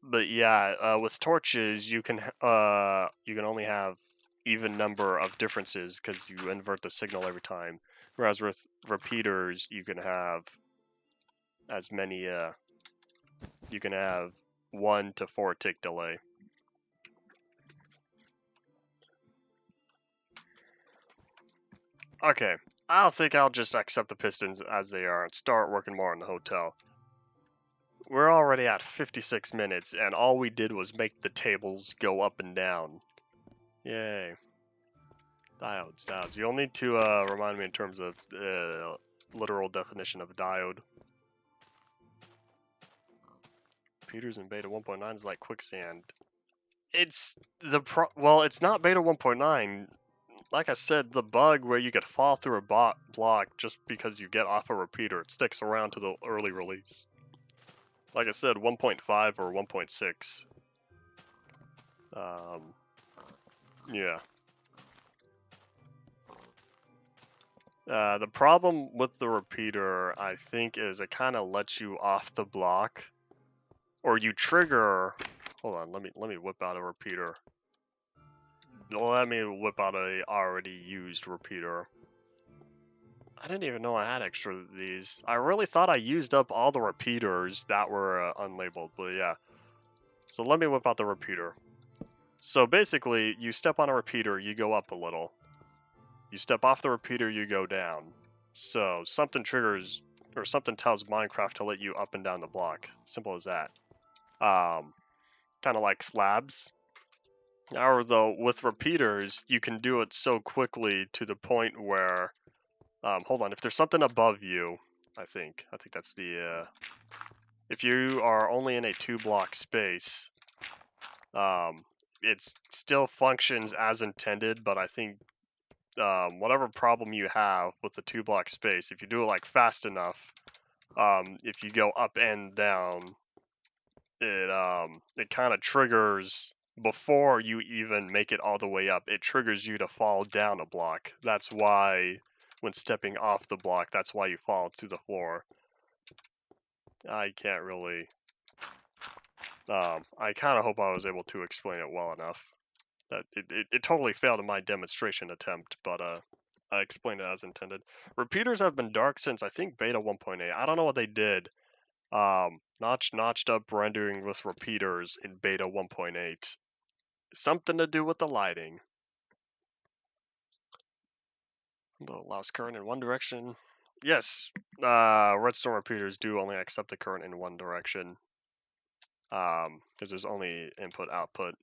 But yeah, with torches, you can only have even number of differences because you invert the signal every time. Whereas with repeaters, you can have as many. You can have 1 to 4 tick delay. Okay, I think I'll just accept the pistons as they are and start working more on the hotel. We're already at 56 minutes, and all we did was make the tables go up and down. Yay. Diodes. You'll need to remind me in terms of literal definition of diode. Computers in beta 1.9 is like quicksand. It's it's not beta 1.9. Like I said, the bug where you could fall through a block just because you get off a repeater, it sticks around to the early release. Like I said, 1.5 or 1.6. Yeah. The problem with the repeater, I think, is it kind of lets you off the block, or you trigger. Hold on, let me whip out a repeater. Let me whip out a already used repeater. I didn't even know I had extra of these. I really thought I used up all the repeaters that were unlabeled, but yeah. So let me whip out the repeater. So basically, you step on a repeater, you go up a little. You step off the repeater, you go down. So something triggers, or something tells Minecraft to let you up and down the block. Simple as that. Kind of like slabs. However, though, with repeaters, you can do it so quickly to the point where, hold on, if there's something above you, I think that's the, if you are only in a 2-block space, it still functions as intended, but I think whatever problem you have with the 2-block space, if you do it like fast enough, if you go up and down, it kind of triggers before you even make it all the way up. It triggers you to fall down a block. That's why when stepping off the block, that's why you fall to the floor. I can't really. I kind of hope I was able to explain it well enough. That it totally failed in my demonstration attempt, but I explained it as intended. Repeaters have been dark since I think beta 1.8. I don't know what they did. Notched up rendering with repeaters in beta 1.8. Something to do with the lighting. The allows current in one direction. Yes, redstone repeaters do only accept the current in one direction. Because there's only input-output.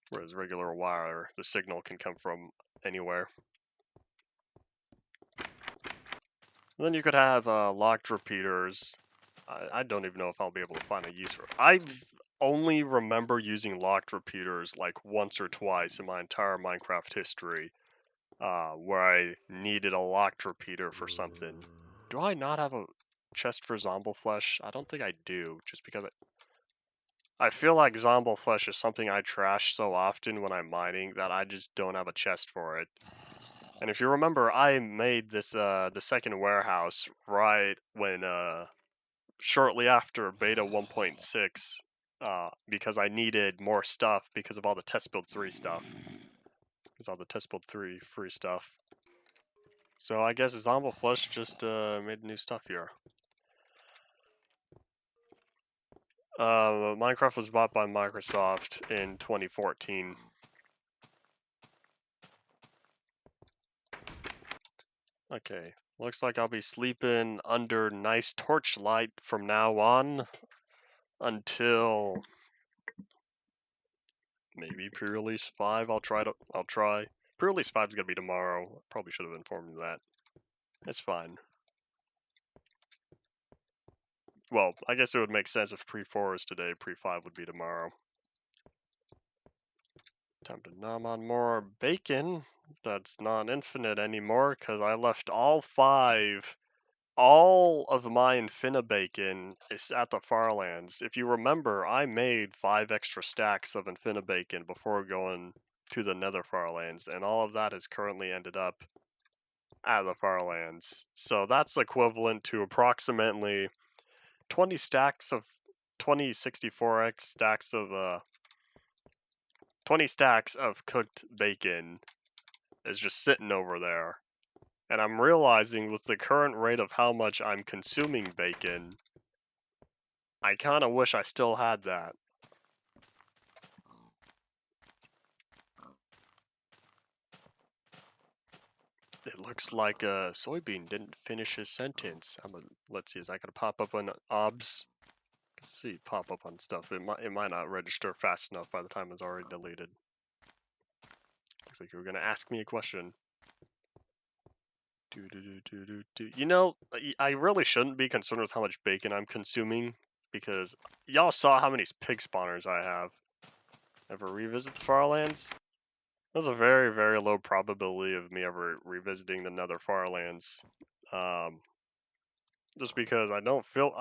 Whereas regular wire, the signal can come from anywhere. And then you could have locked repeaters. I don't even know if I'll be able to find a use for it. I only remember using locked repeaters like once or twice in my entire Minecraft history, where I needed a locked repeater for something. Do I not have a chest for zombie flesh? I don't think I do, just because I feel like zombie flesh is something I trash so often when I'm mining that I just don't have a chest for it. And if you remember, I made this the second warehouse right when shortly after beta 1.6 because I needed more stuff because of all the test build 3 stuff. Because all the test build 3 free stuff. So I guess Zombie Flesh just made new stuff here. Minecraft was bought by Microsoft in 2014. Okay, looks like I'll be sleeping under nice torchlight from now on until maybe pre-release 5. I'll try. Pre-release 5 is gonna be tomorrow. Probably should have informed you that. It's fine. Well, I guess it would make sense if pre-4 is today, pre-5 would be tomorrow. Time to nom on more bacon. That's not infinite anymore, because I left all of my Infinibacon is at the Far Lands. If you remember, I made 5 extra stacks of Infinibacon before going to the Nether Far Lands, and all of that has currently ended up at the Far Lands. So that's equivalent to approximately 20 stacks of 2064x stacks of 20 stacks of cooked bacon is just sitting over there. And I'm realizing with the current rate of how much I'm consuming bacon, I kind of wish I still had that. It looks like Soybean didn't finish his sentence. Let's see, is that gonna pop up on OBS? Let's see, pop up on stuff. It might not register fast enough by the time it's already deleted. Looks like you were gonna ask me a question. You know, I really shouldn't be concerned with how much bacon I'm consuming, because y'all saw how many pig spawners I have. Ever revisit the Far Lands? There's a very, very low probability of me ever revisiting the Nether Far Lands. Just because I don't feel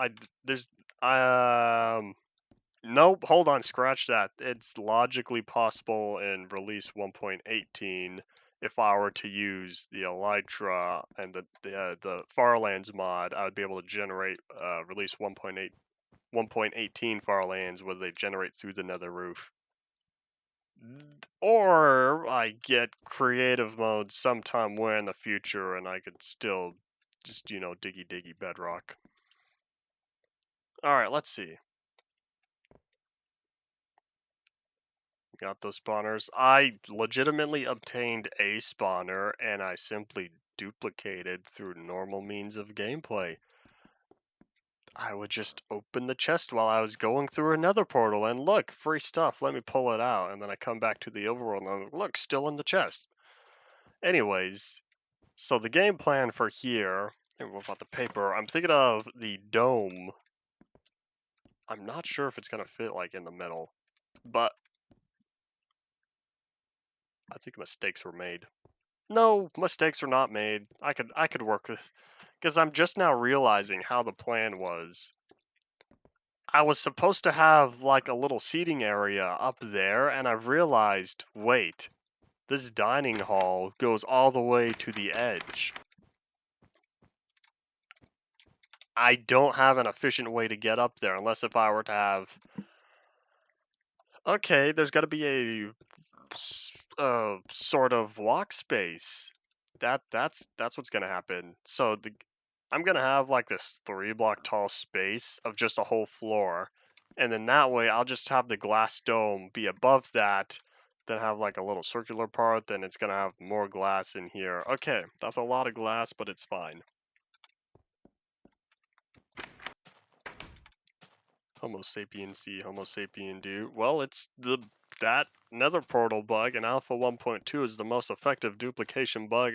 nope, hold on, scratch that. It's logically possible in release 1.18 if I were to use the Elytra and the Farlands mod, I would be able to generate release 1.18 Farlands where they generate through the Nether roof. Or I get creative mode sometime way in the future and I could still just, diggy bedrock. Alright, let's see. Got those spawners. I legitimately obtained a spawner and I simply duplicated through normal means of gameplay. I would just open the chest while I was going through another portal and look, free stuff, let me pull it out. And then I come back to the overworld and I'm like, look, still in the chest. Anyways, so the game plan for here, and what about the paper? I'm thinking of the dome. I'm not sure if it's going to fit like in the middle, but I think mistakes were made. No, mistakes were not made. I could work with, because I'm just now realizing how the plan was. I was supposed to have like a little seating area up there, and I've realized, wait, this dining hall goes all the way to the edge. I don't have an efficient way to get up there unless if I were to have. Okay, there's got to be a sort of walk space. That's what's gonna happen. So I'm gonna have like this 3-block tall space of just a whole floor, and then that way I'll just have the glass dome be above that, then have like a little circular part. Then it's gonna have more glass in here. Okay, that's a lot of glass, but it's fine. Homo sapien see, Homo sapien do. Well, it's that nether portal bug in Alpha 1.2 is the most effective duplication bug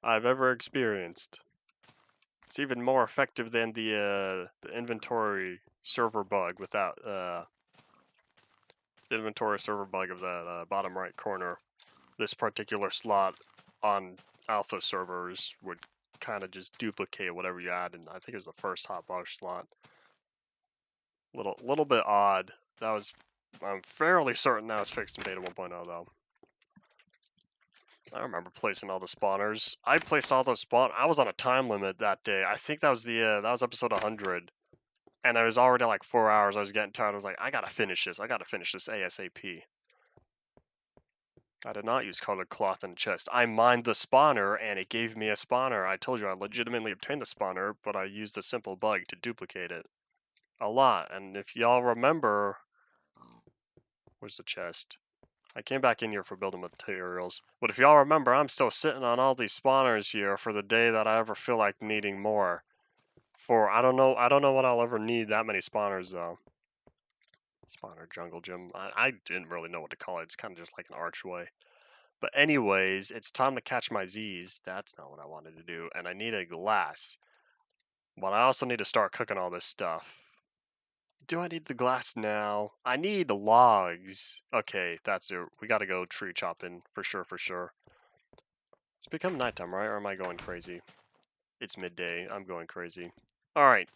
I've ever experienced. It's even more effective than the inventory server bug without the inventory server bug of that bottom right corner. This particular slot on alpha servers would kind of just duplicate whatever you add, and I think it was the first hotbar slot. Little bit odd. I'm fairly certain that was fixed in beta 1.0 though. I remember placing all the spawners. I placed all those I was on a time limit that day. I think that was that was episode 100. And I was already like 4 hours. I was getting tired. I was like, I gotta finish this. I gotta finish this ASAP. I did not use colored cloth in the chest. I mined the spawner and it gave me a spawner. I told you I legitimately obtained the spawner, but I used a simple bug to duplicate it. A lot. And if y'all remember, where's the chest? I came back in here for building materials, but if y'all remember, I'm still sitting on all these spawners here for the day that I ever feel like needing more. I don't know what I'll ever need that many spawners though. Spawner jungle gym. I didn't really know what to call it. It's kind of just like an archway. But anyways, it's time to catch my Z's. That's not what I wanted to do. And I need a glass. But I also need to start cooking all this stuff. Do I need the glass now? I need logs. Okay, that's it. We gotta go tree chopping for sure, for sure. It's become nighttime, right? Or am I going crazy? It's midday. I'm going crazy. Alright.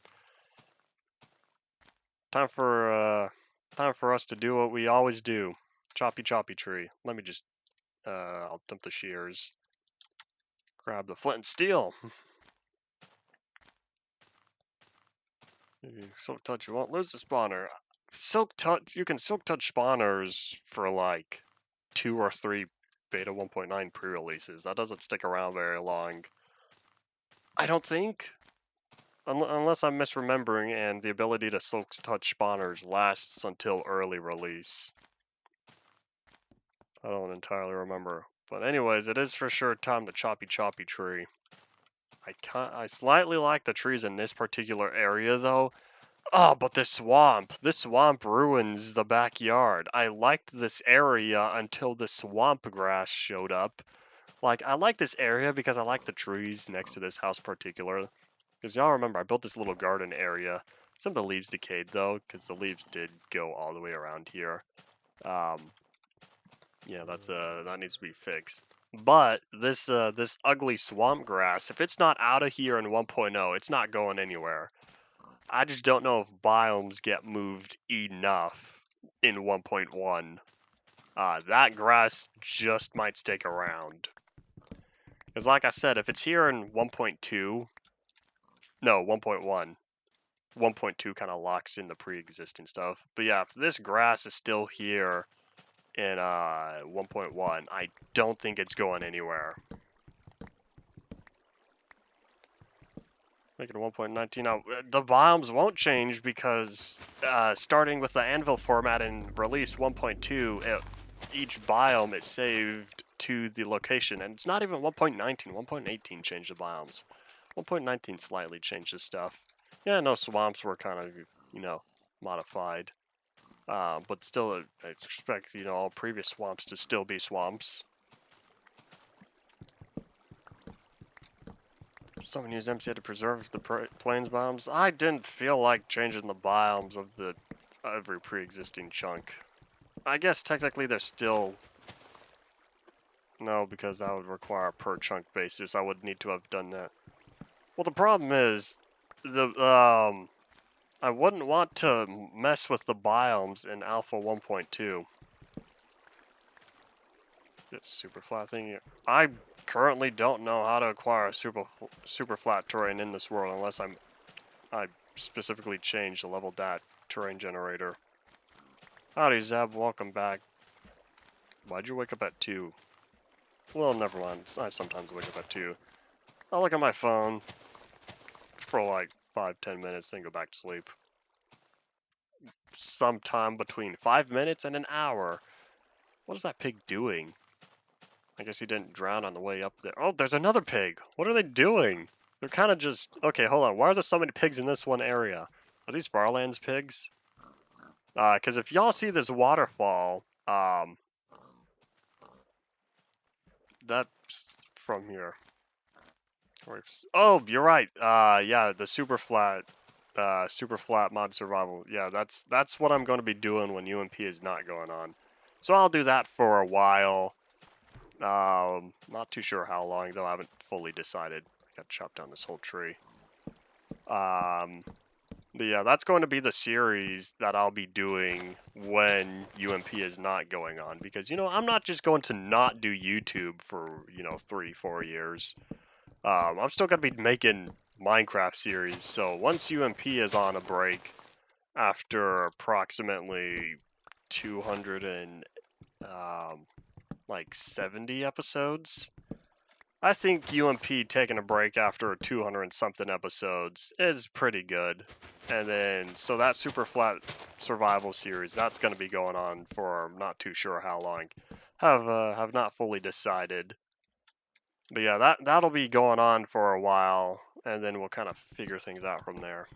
Time for us to do what we always do. Choppy choppy tree. Let me just I'll dump the shears. Grab the flint and steel. Silk touch, you won't lose the spawner. Silk touch, you can silk touch spawners for like 2 or 3 beta 1.9 pre-releases. That doesn't stick around very long. I don't think. Unless I'm misremembering and the ability to silk touch spawners lasts until early release. I don't entirely remember. But anyways, it is for sure time to choppy choppy tree. I slightly like the trees in this particular area though. Oh, but this swamp ruins the backyard. I liked this area until the swamp grass showed up. Like, I like this area because I like the trees next to this house particularly. Because y'all remember, I built this little garden area. Some of the leaves decayed though, because the leaves did go all the way around here. Yeah, that needs to be fixed. But this ugly swamp grass, if it's not out of here in 1.0, it's not going anywhere. I just don't know if biomes get moved enough in 1.1. That grass just might stick around. Because like I said, if it's here in 1.2, no, 1.1, 1.2 kind of locks in the pre-existing stuff. But yeah, if this grass is still here in 1.1, I don't think it's going anywhere. Make it 1.19. Now, the biomes won't change because starting with the anvil format in release 1.2, each biome is saved to the location. And it's not even 1.19. 1.18 changed the biomes. 1.19 slightly changed the stuff. Yeah, no, swamps were kind of, modified. But still, I expect, all previous swamps to still be swamps. Someone used MCA to preserve the plains biomes. I didn't feel like changing the biomes of every pre-existing chunk. I guess technically they're still... No, because that would require a per chunk basis. I would need to have done that. Well, the problem is, I wouldn't want to mess with the biomes in Alpha 1.2. Super flat thing. I currently don't know how to acquire a super flat terrain in this world unless I specifically change the level dat terrain generator. Howdy Zeb, welcome back. Why'd you wake up at 2? Well, never mind. I sometimes wake up at 2. I'll look at my phone for like 5-10 minutes, then go back to sleep. Sometime between 5 minutes and an hour. What is that pig doing? I guess he didn't drown on the way up there. Oh, there's another pig. What are they doing? They're kind of just... Okay, hold on. Why are there so many pigs in this one area? Are these Far Lands pigs? Because if y'all see this waterfall, that's from here. Oh, you're right. Yeah, the super flat mod survival. Yeah, that's what I'm going to be doing when UMP is not going on. So I'll do that for a while. Not too sure how long though. I haven't fully decided. I got to chop down this whole tree. But yeah, that's going to be the series that I'll be doing when UMP is not going on. Because, I'm not just going to not do YouTube for, 3-4 years. I'm still going to be making Minecraft series. So once UMP is on a break, after approximately 270 episodes, I think UMP taking a break after 200 and something episodes is pretty good. And then, so that super flat survival series, that's going to be going on for I'm not too sure how long. Have not fully decided. But yeah, that'll be going on for a while, and then we'll kind of figure things out from there.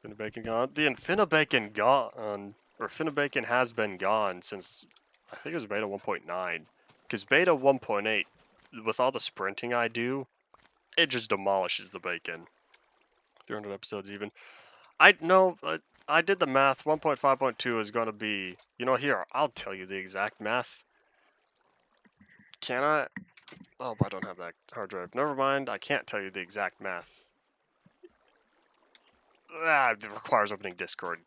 Infinibacon gone. The Infinibacon gone, or Infinibacon has been gone since I think it was beta 1.9. Because beta 1.8, with all the sprinting I do, it just demolishes the bacon. 300 episodes even. I did the math. 1.5.2 is going to be, here, I'll tell you the exact math. Can I? Oh, I don't have that hard drive. Never mind, I can't tell you the exact math. It requires opening Discord.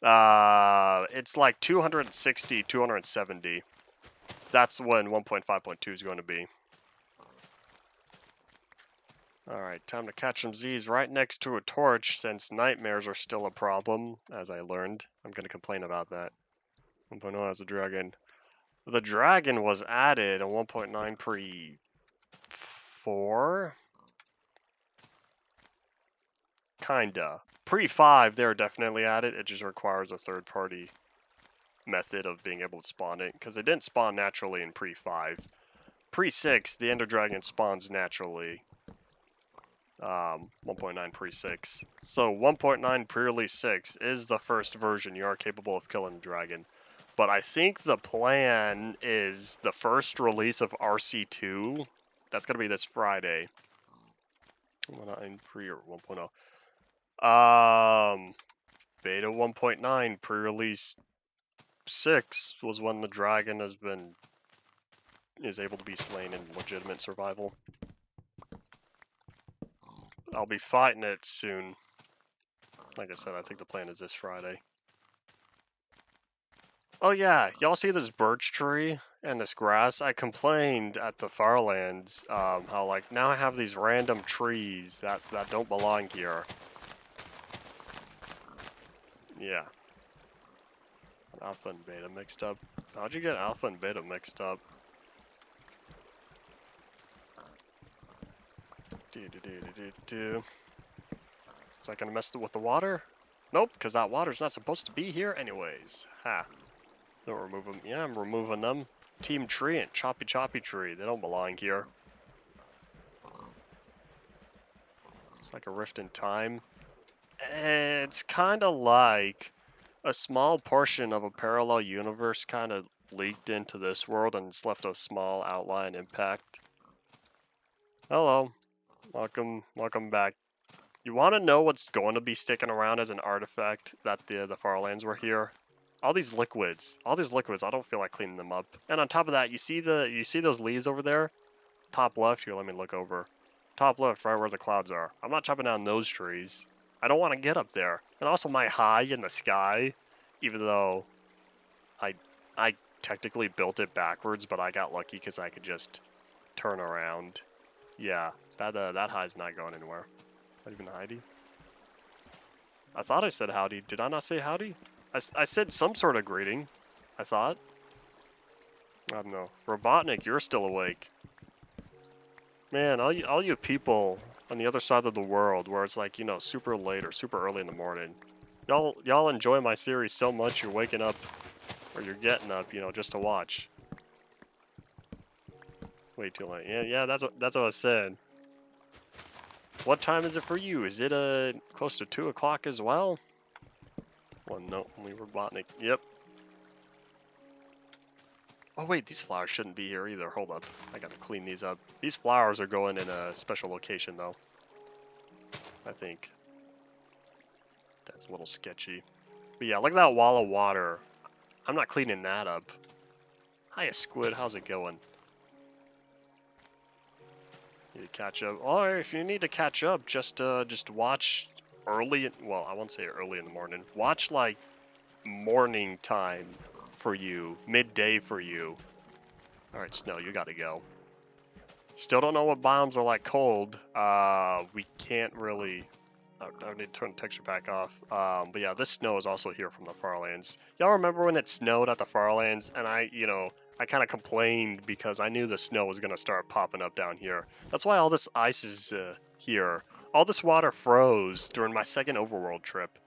It's like 260, 270. That's when 1.5.2 is going to be. Alright, time to catch some Z's right next to a torch, since nightmares are still a problem, as I learned. I'm going to complain about that. 1.0 has a dragon. The dragon was added in 1.9 pre4? Kinda. Pre-5, they're definitely added. It just requires a third-party method of being able to spawn it, because it didn't spawn naturally in pre-5. Pre-6, the Ender Dragon spawns naturally. 1.9 pre-6. So 1.9 pre-release 6 is the first version you are capable of killing the dragon. But I think the plan is the first release of RC2. That's going to be this Friday. 1.9 pre or 1.0. Beta 1.9 pre-release 6 was when the dragon is able to be slain in legitimate survival. I'll be fighting it soon. Like I said, I think the plan is this Friday. Oh yeah, y'all see this birch tree and this grass? I complained at the Far Lands, how like now I have these random trees that don't belong here. Yeah. Alpha and beta mixed up. How'd you get alpha and beta mixed up? Is that gonna mess with the water? Nope, because that water's not supposed to be here anyways. Ha. Don't remove them. Yeah, I'm removing them. Team tree and choppy tree. They don't belong here. It's like a rift in time. It's kind of like a small portion of a parallel universe kind of leaked into this world and it's left a small outline impact. Hello. Welcome back. You want to know what's going to be sticking around as an artifact that the Far Lands were here? All these liquids, I don't feel like cleaning them up. And on top of that, you see those leaves over there? Top left, here, let me look over. Top left, right where the clouds are. I'm not chopping down those trees. I don't want to get up there. And also my high in the sky, even though I technically built it backwards, but I got lucky because I could just turn around. Yeah, that high's not going anywhere. Not even hidey. I thought I said howdy. Did I not say howdy? I said some sort of greeting, I thought. I don't know. Robotnik, you're still awake. Man, all you people on the other side of the world where it's like, super late or super early in the morning. Y'all enjoy my series so much you're waking up, or you're getting up, just to watch. Way too late. Yeah, that's what I said. What time is it for you? Is it close to 2 o'clock as well? Well, no, only Robotnik. Yep. Oh wait, these flowers shouldn't be here either. Hold up, I gotta clean these up. These flowers are going in a special location though. I think. That's a little sketchy. But yeah, look at that wall of water. I'm not cleaning that up. Hiya Squid, how's it going? Need to catch up. Or if you need to catch up, just watch early, well, I won't say early in the morning. Watch like morning time for you, midday for you. Alright, Snow, you gotta go. Still don't know what biomes are like cold. We can't really... I need to turn the texture pack off. But yeah, this snow is also here from the Far Lands. Y'all remember when it snowed at the Far Lands and I I kind of complained because I knew the snow was going to start popping up down here. That's why all this ice is here. All this water froze during my second overworld trip.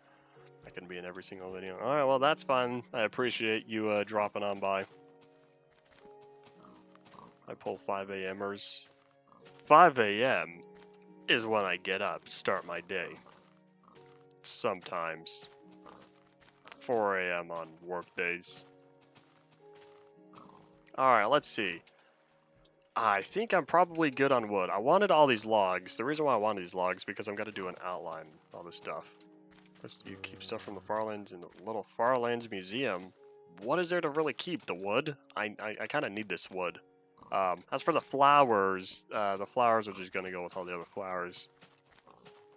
I can be in every single video. Alright, well that's fine. I appreciate you dropping on by. I pull 5 a.m.ers. 5 a.m. is when I get up to start my day. Sometimes. 4 a.m. on work days. Alright, let's see. I think I'm probably good on wood. I wanted all these logs. The reason why I wanted these logs is because I'm going to do an outline, all this stuff. First, you keep stuff from the Far Lands in the little Far Lands museum. What is there to really keep? The wood? I kind of need this wood. As for the flowers are just going to go with all the other flowers.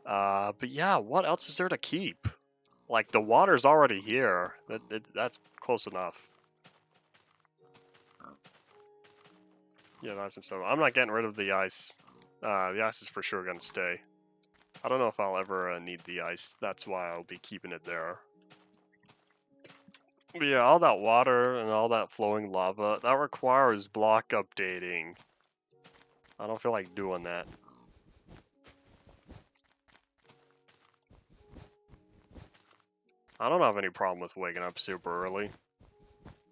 But yeah, what else is there to keep? Like, the water's already here. That's close enough. Yeah, that's insane. I'm not getting rid of the ice. The ice is for sure going to stay. I don't know if I'll ever need the ice. That's why I'll be keeping it there. But yeah, all that water and all that flowing lava, that requires block updating. I don't feel like doing that. I don't have any problem with waking up super early.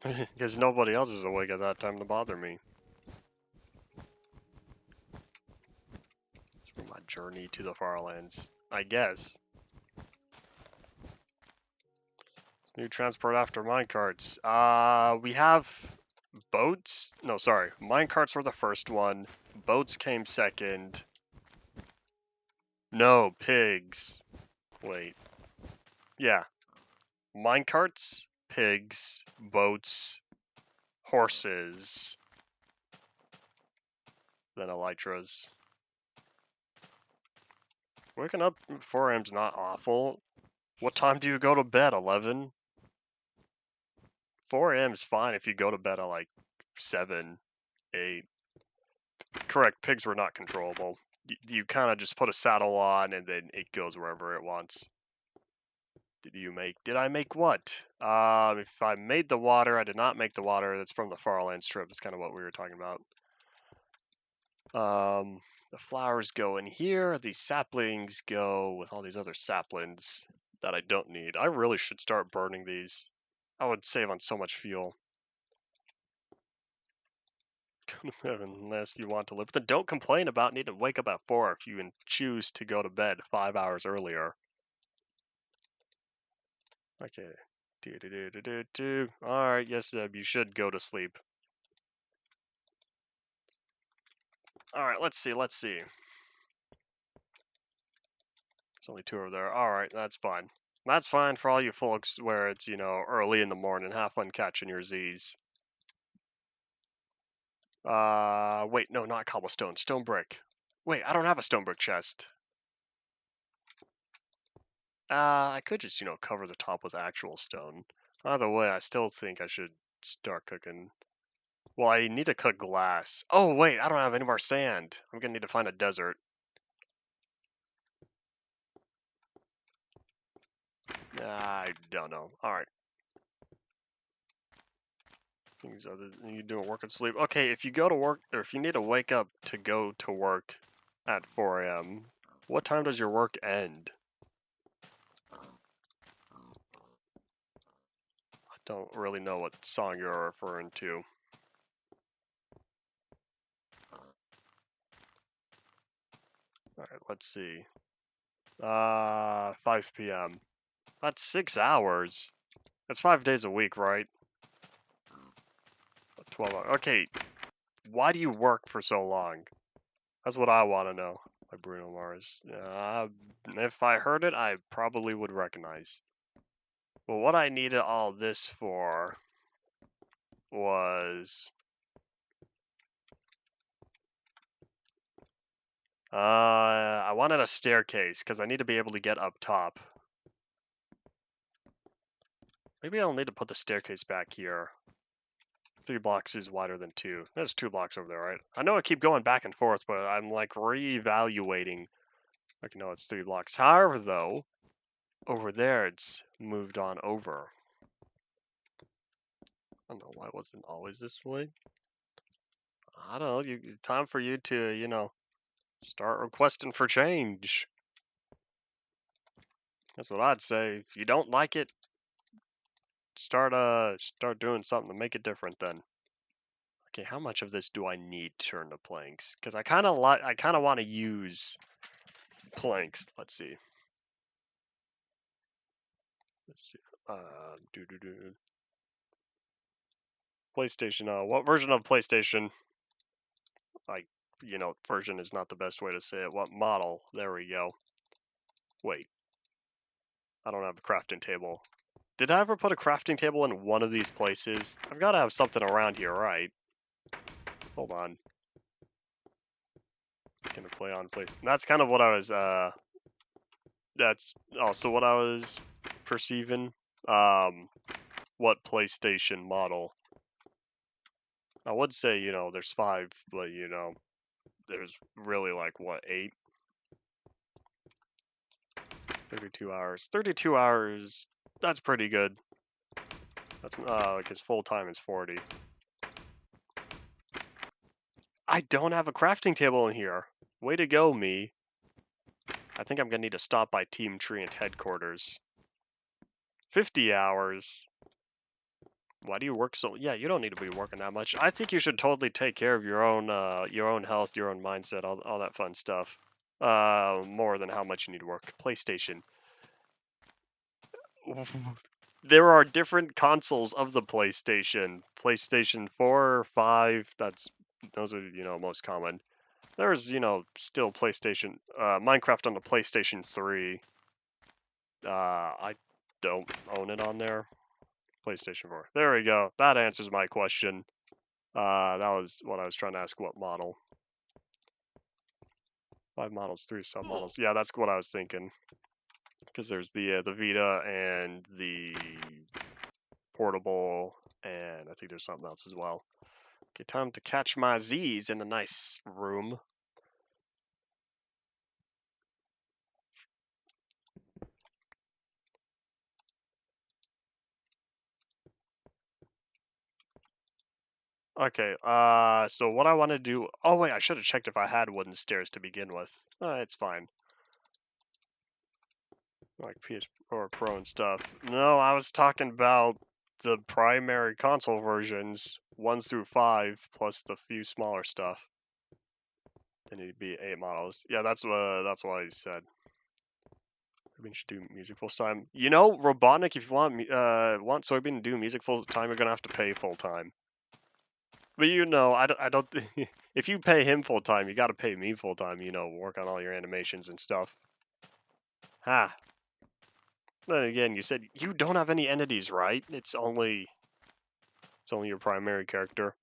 Because nobody else is awake at that time to bother me. It's from my journey to the Far Lands, I guess. New transport after minecarts. We have boats. No, sorry. Minecarts were the first one. Boats came second. No, pigs. Wait. Yeah. Minecarts, pigs, boats, horses, then elytras. Waking up 4 a.m.'s not awful. What time do you go to bed? 11? 4 a.m. is fine if you go to bed at like 7, 8. Correct, pigs were not controllable. You kind of just put a saddle on and then it goes wherever it wants. Did I make what? If I made the water, I did not make the water. That's from the Far Lands trip. That's kind of what we were talking about. The flowers go in here. These saplings go with all these other saplings that I don't need. I really should start burning these. I would save on so much fuel. Unless you want to live. But then don't complain about needing to wake up at 4 if you choose to go to bed 5 hours earlier. Okay. Alright, yes, Zeb, you should go to sleep. Alright, let's see. There's only 2 over there. Alright, that's fine. That's fine for all you folks where it's, early in the morning. Have fun catching your Z's. Wait, no, not cobblestone. Stone brick. Wait, I don't have a stone brick chest. I could just, cover the top with actual stone. Either way, I still think I should start cooking. Well, I need to cook glass. Oh, wait, I don't have any more sand. I'm gonna need to find a desert. I don't know. Alright. Things other than you doing work and sleep. Okay, if you go to work, or if you need to wake up to go to work at 4 a.m., what time does your work end? I don't really know what song you're referring to. Alright, let's see. 5 p.m. That's 6 hours. That's 5 days a week, right? 12 hours. Okay, why do you work for so long? That's what I want to know. By Bruno Mars. If I heard it, I probably would recognize. Well, what I needed all this for was... I wanted a staircase, because I need to be able to get up top. Maybe I'll need to put the staircase back here. 3 blocks is wider than 2. There's 2 blocks over there, right? I know I keep going back and forth, but I'm like re-evaluating. Okay, no, it's 3 blocks. However, though, over there it's moved on over. I don't know why it wasn't always this way. I don't know. Time for you to, you know, start requesting for change. That's what I'd say. If you don't like it, start doing something to make it different then. Okay, how much of this do I need to turn to planks? Because I kind of want to use planks. Let's see. Do. PlayStation. What version of PlayStation? Like, you know, version is not the best way to say it. What model? There we go. Wait, I don't have a crafting table. Did I ever put a crafting table in one of these places? I've got to have something around here, right? Hold on. Gonna play on place. That's kind of what I was. That's also what I was perceiving. What PlayStation model? I would say, you know, there's 5, but you know, there's really like what 8? 32 hours. 32 hours. That's pretty good. That's like his full time is 40. I don't have a crafting table in here. Way to go, me. I think I'm gonna need to stop by Team Tree and headquarters. 50 hours. Why do you work so? Yeah, you don't need to be working that much. I think you should totally take care of your own health, your own mindset, all that fun stuff. More than how much you need to work. PlayStation. There are different consoles of the PlayStation. PlayStation 4, 5. Those are, you know, most common. There's, you know, still PlayStation, Minecraft on the PlayStation 3. I don't own it on there. PlayStation 4. There we go. That answers my question. That was what I was trying to ask. What model? 5 models, 3 submodels. Yeah, that's what I was thinking. Because there's the Vita and the portable, and I think there's something else as well. Okay, time to catch my Z's in a nice room. Okay, so what I want to do... Oh, wait, I should have checked if I had wooden stairs to begin with. It's fine. Like PS4 Pro and stuff. No, I was talking about the primary console versions, 1 through 5, plus the few smaller stuff. They need to be 8 models. Yeah, that's what I said. Soybean should do music full time. You know, Robotnik, if you want Soybean to do music full time, you're gonna have to pay full time. But you know, I don't. If you pay him full time, you got to pay me full time. You know, work on all your animations and stuff. Ha. Then again, you said you don't have any entities, right? It's only your primary character.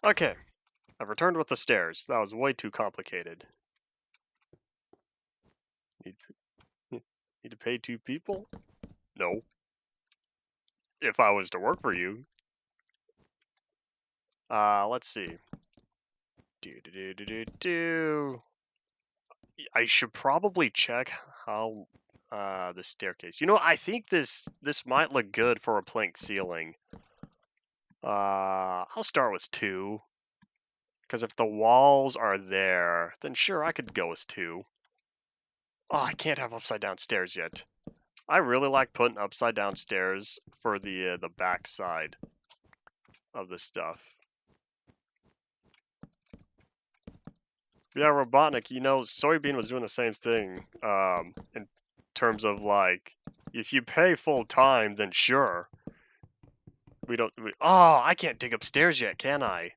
Okay, I've returned with the stairs. That was way too complicated. Need to pay 2 people? No. If I was to work for you. Let's see. I should probably check how the staircase. You know, I think this might look good for a plank ceiling. I'll start with 2. Because if the walls are there, then sure, I could go with 2. Oh, I can't have upside down stairs yet. I really like putting upside down stairs for the back side of the stuff. Yeah, Robotnik, you know, Soybean was doing the same thing. In terms of like, if you pay full time, then sure. Oh, I can't dig upstairs yet, can I?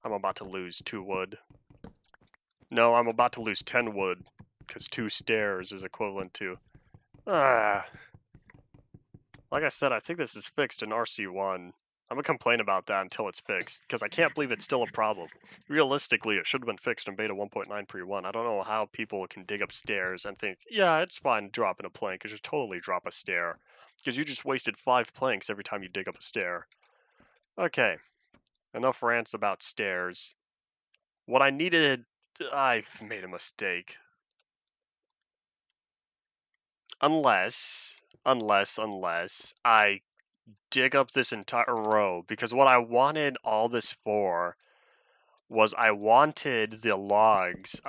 I'm about to lose 2 wood. No, I'm about to lose 10 wood, because 2 stairs is equivalent to... Like I said, I think this is fixed in RC1. I'm gonna complain about that until it's fixed, because I can't believe it's still a problem. Realistically, it should have been fixed in beta 1.9 pre1. I don't know how people can dig upstairs and think, yeah, it's fine dropping a plank, because you totally drop a stair. Because you just wasted 5 planks every time you dig up a stair. Okay, enough rants about stairs. What I needed... I've made a mistake. Unless unless I dig up this entire row, because what I wanted all this for was I wanted the logs.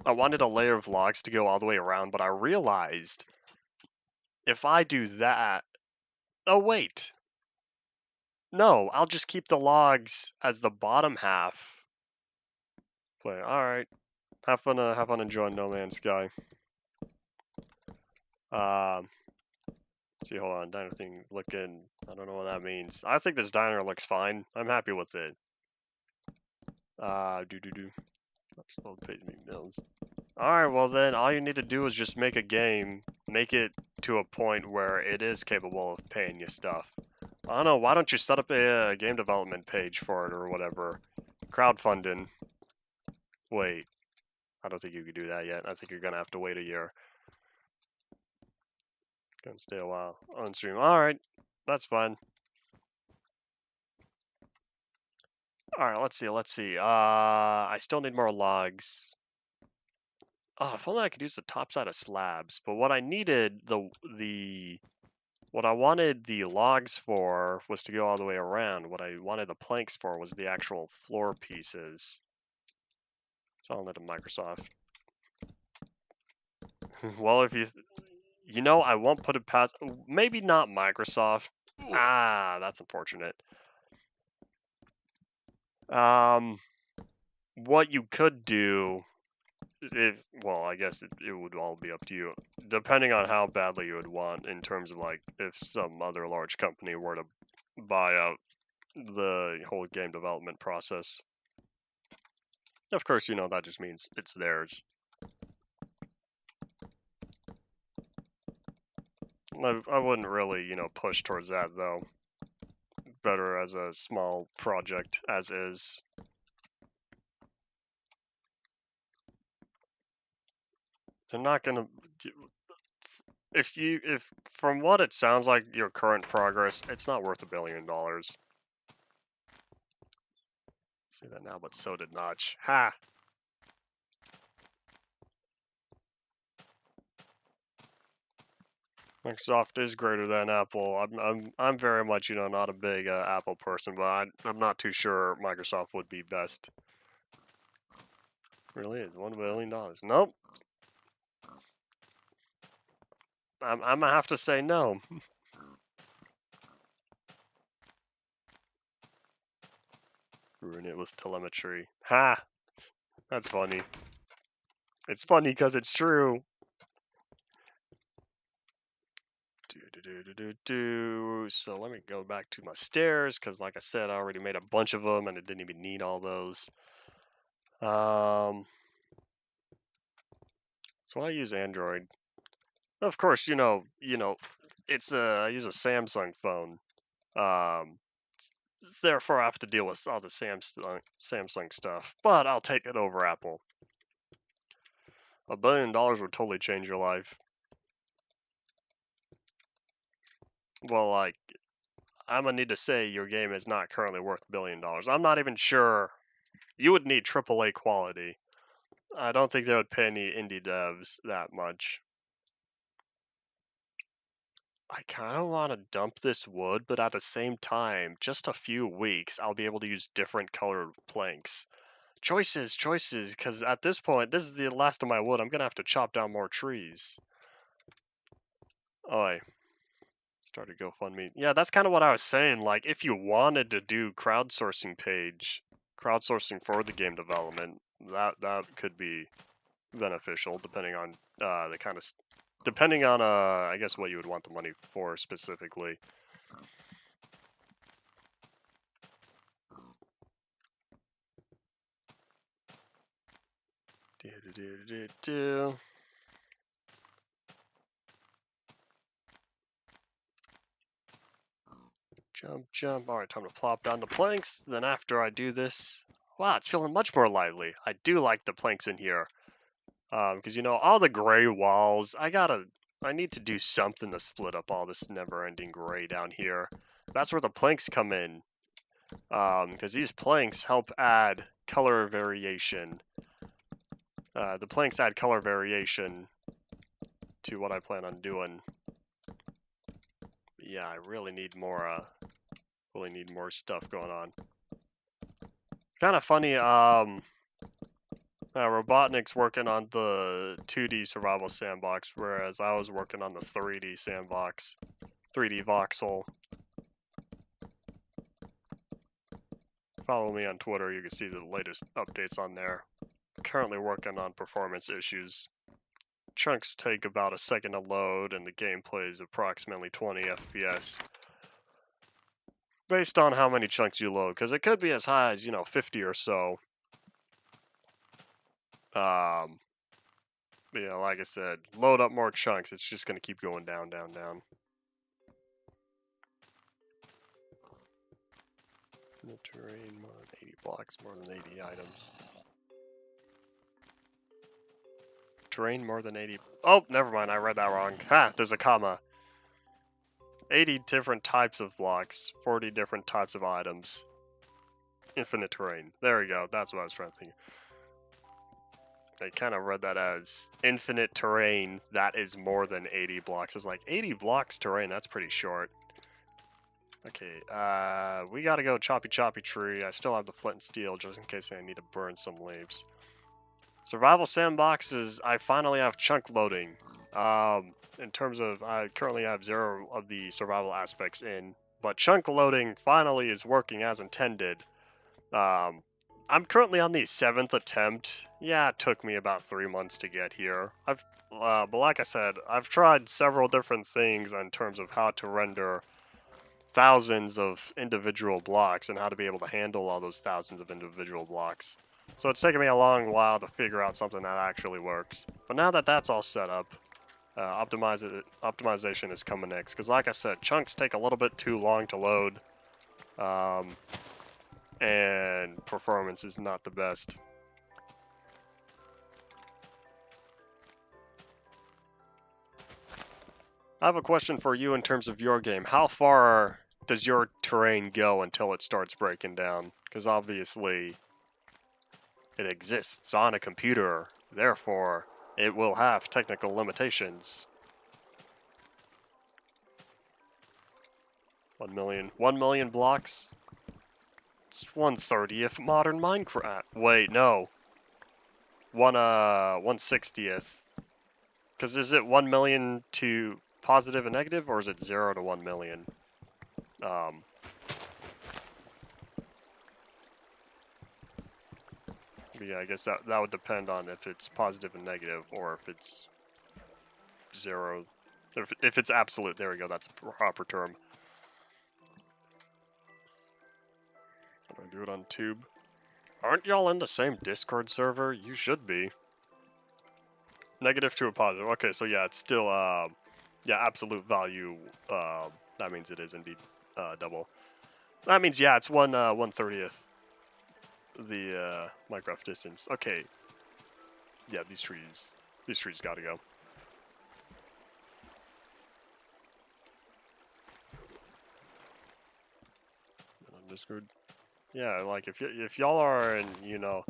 I wanted a layer of logs to go all the way around, but I realized if I do that, oh wait, no, I'll just keep the logs as the bottom half. Play. All right, have fun enjoying No Man's Sky. See, hold on, diner thing looking. I don't know what that means. I think this diner looks fine. I'm happy with it. Slow page mills. Alright, well then, all you need to do is just make a game, make it to a point where it is capable of paying you stuff. I don't know, why don't you set up a game development page for it or whatever? Crowdfunding. Wait, I don't think you could do that yet. I think you're gonna have to wait a year. Gonna stay a while on stream. Alright, that's fine. Alright, let's see. I still need more logs. Oh, if only I could use the top side of slabs. But what I needed, what I wanted the logs for was to go all the way around. What I wanted the planks for was the actual floor pieces. So I'll let Microsoft. Well, if you know, I won't put it past, maybe not Microsoft. Ah, that's unfortunate. What you could do, well, I guess it would all be up to you, depending on how badly you would want in terms of like if some other large company were to buy out the whole game development process. Of course, you know, that just means it's theirs. I wouldn't really, you know, push towards that though. Better as a small project as is. They're not gonna. If from what it sounds like, your current progress, it's not worth $1 billion. Say that now, but so did Notch. Ha! Microsoft is greater than Apple. I'm very much, you know, not a big Apple person, but I'm not too sure Microsoft would be best. Really is $1 billion. Nope. I'm gonna have to say no. Ruin it with telemetry. Ha! That's funny. It's funny because it's true. So let me go back to my stairs because, like I said, I already made a bunch of them and I didn't even need all those. So I use Android. Of course, you know, it's I use a Samsung phone. Therefore, I have to deal with all the Samsung stuff. But I'll take it over Apple. $1 billion would totally change your life. Well, like, I'm gonna need to say your game is not currently worth $1 billion. I'm not even sure. You would need AAA quality. I don't think they would pay any indie devs that much. I kind of want to dump this wood, but at the same time, just a few weeks, I'll be able to use different colored planks. Choices, because at this point, this is the last of my wood. I'm gonna have to chop down more trees. Oi. Started GoFundMe. Yeah, that's kind of what I was saying. Like, if you wanted to do crowdsourcing for the game development, that could be beneficial, depending on the kind of, I guess what you would want the money for specifically. Jump. All right, time to plop down the planks. Then after I do this, wow, it's feeling much more lively. I do like the planks in here. Because, you know, all the gray walls, I need to do something to split up all this never-ending gray down here. That's where the planks come in. Because these planks help add color variation. The planks add color variation to what I plan on doing. Yeah, I really need more stuff going on. Kind of funny, Robotnik's working on the 2D survival sandbox, whereas I was working on the 3D sandbox, 3D voxel. Follow me on Twitter, you can see the latest updates on there. Currently working on performance issues. Chunks take about a second to load, and the gameplay is approximately 20 FPS. Based on how many chunks you load, because it could be as high as, 50 or so. Yeah, like I said, load up more chunks, it's just going to keep going down, down, down. In the terrain, more than 80 blocks, more than 80 items. Terrain, more than 80... Oh, never mind, I read that wrong. Ha, there's a comma. 80 different types of blocks, 40 different types of items. Infinite terrain. There we go, that's what I was trying to think. I kind of read that as infinite terrain that is more than 80 blocks. It's like 80 blocks terrain, that's pretty short. Okay, we gotta go choppy tree. I still have the flint and steel just in case I need to burn some leaves. Survival sandboxes, I finally have chunk loading. In terms of, I currently have 0 of the survival aspects in, but chunk loading finally is working as intended. I'm currently on the 7th attempt. Yeah, it took me about 3 months to get here. But like I said, I've tried several different things in terms of how to render thousands of individual blocks and how to be able to handle all those thousands of individual blocks. So it's taken me a long while to figure out something that actually works. But now that that's all set up, optimization is coming next. Because like I said, chunks take a little bit too long to load. And performance is not the best. I have a question for you in terms of your game. How far does your terrain go until it starts breaking down? Because obviously it exists on a computer, therefore it will have technical limitations. 1 million blocks? It's 1/30th modern Minecraft. Wait, no. 1/60th. Because is it 1 million to positive and negative, or is it 0 to 1 million? Yeah, I guess that would depend on if it's positive and negative, or if it's 0. If it's absolute, there we go, that's a proper term. How do I do it on Tube? Aren't y'all in the same Discord server? You should be. Negative to a positive. Okay, so yeah, it's still, yeah, absolute value, that means it is indeed, double. That means, yeah, it's 1/30th the, Minecraft distance. Okay. Yeah, these trees gotta go. On Discord. Yeah, like, if y'all are in, y'all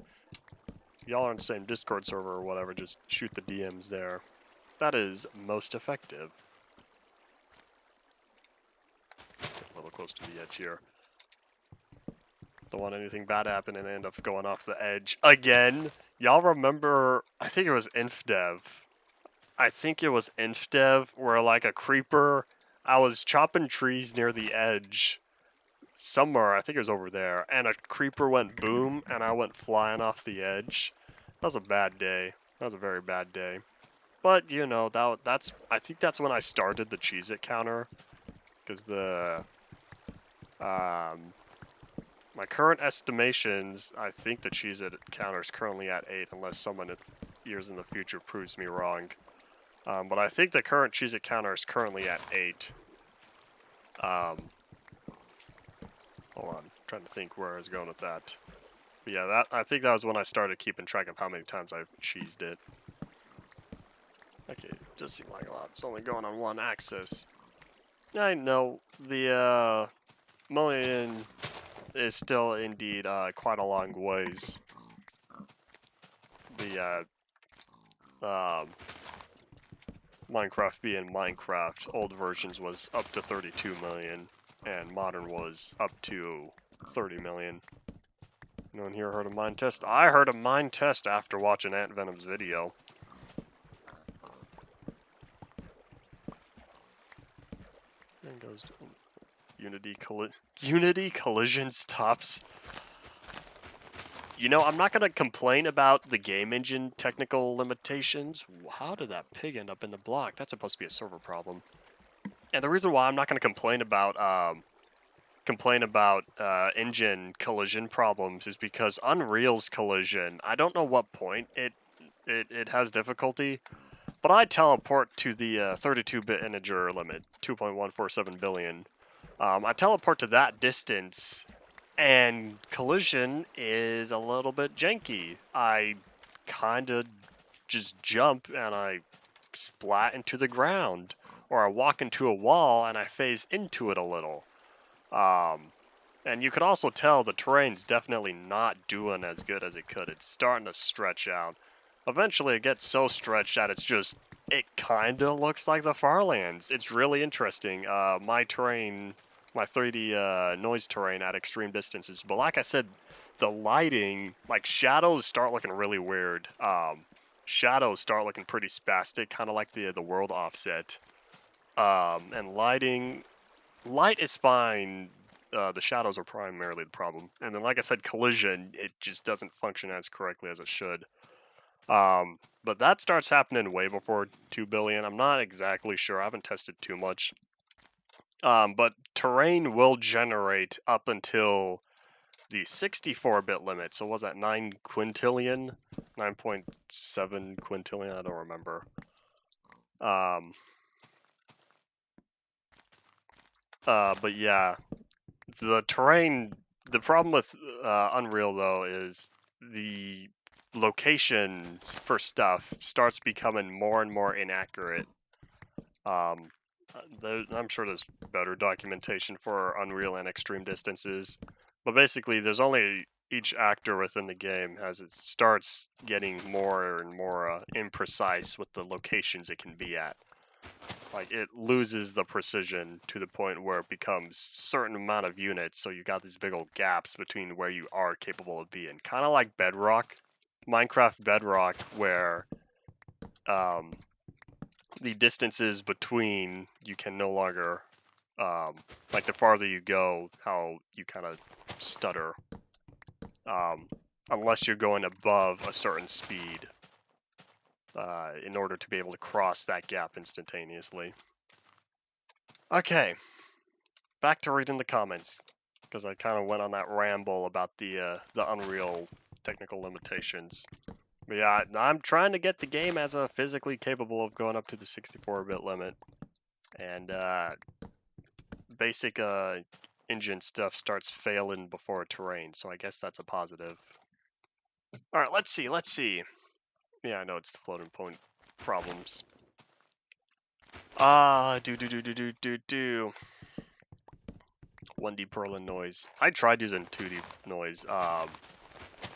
are in the same Discord server or whatever, just shoot the DMs there. That is most effective. A little close to the edge here. Don't want anything bad to happen and end up going off the edge again. Y'all remember, I think it was InfDev. Where like a creeper, I was chopping trees near the edge somewhere, I think it was over there, and a creeper went boom and I went flying off the edge. That was a bad day. That was a very bad day. But that's I think that's when I started the Cheez-It counter, because my current estimations, I think the Cheez-It counter is currently at 8, unless someone years in the future proves me wrong. But I think the current Cheez-It counter is currently at 8. Hold on, I'm trying to think where I was going with that. But yeah, I think that was when I started keeping track of how many times I've cheesed it. Okay, just seemed like a lot. It's only going on one axis. I know the million is still indeed quite a long ways. The Minecraft being Minecraft, old versions was up to 32 million, and modern was up to 30 million. No one here heard of mine test? I heard of mine test after watching Ant Venom's video. There goes Unity collision stops. You know, I'm not gonna complain about the game engine technical limitations. How did that pig end up in the block? That's supposed to be a server problem. And the reason why I'm not gonna complain about engine collision problems is because Unreal's collision, I don't know what point it has difficulty, but I teleport to the 32-bit integer limit, 2.147 billion. I teleport to that distance, and collision is a little bit janky. I kind of just jump and I splat into the ground, or I walk into a wall and I phase into it a little. And you could also tell the terrain's definitely not doing as good as it could. It's starting to stretch out. Eventually it gets so stretched that it kind of looks like the Far Lands. It's really interesting. My terrain, my 3D noise terrain at extreme distances. But like I said, the lighting, like shadows start looking really weird. Shadows start looking pretty spastic, kind of like the world offset. And light is fine. The shadows are primarily the problem. And then, like I said, collision, it just doesn't function as correctly as it should. But that starts happening way before 2 billion. I'm not exactly sure. I haven't tested too much. But terrain will generate up until the 64-bit limit. So was that 9 quintillion? 9.7 quintillion? I don't remember. But yeah, the terrain, the problem with Unreal though is the locations for stuff starts becoming more and more inaccurate. I'm sure there's better documentation for Unreal and extreme distances, but basically there's only each actor within the game as it starts getting more and more imprecise with the locations it can be at. Like, it loses the precision to the point where it becomes certain amount of units, so you got these big old gaps between where you are capable of being. Kind of like Bedrock, Minecraft Bedrock, where the distances between you can no longer, like the farther you go, how you kind of stutter, unless you're going above a certain speed in order to be able to cross that gap instantaneously. Okay, back to reading the comments, because I kind of went on that ramble about the Unreal technical limitations. But yeah, I'm trying to get the game as a physically capable of going up to the 64-bit limit, and basic engine stuff starts failing before terrain, so I guess that's a positive. All right, let's see. Yeah, I know it's the floating point problems. 1D Perlin noise. I tried using 2D noise.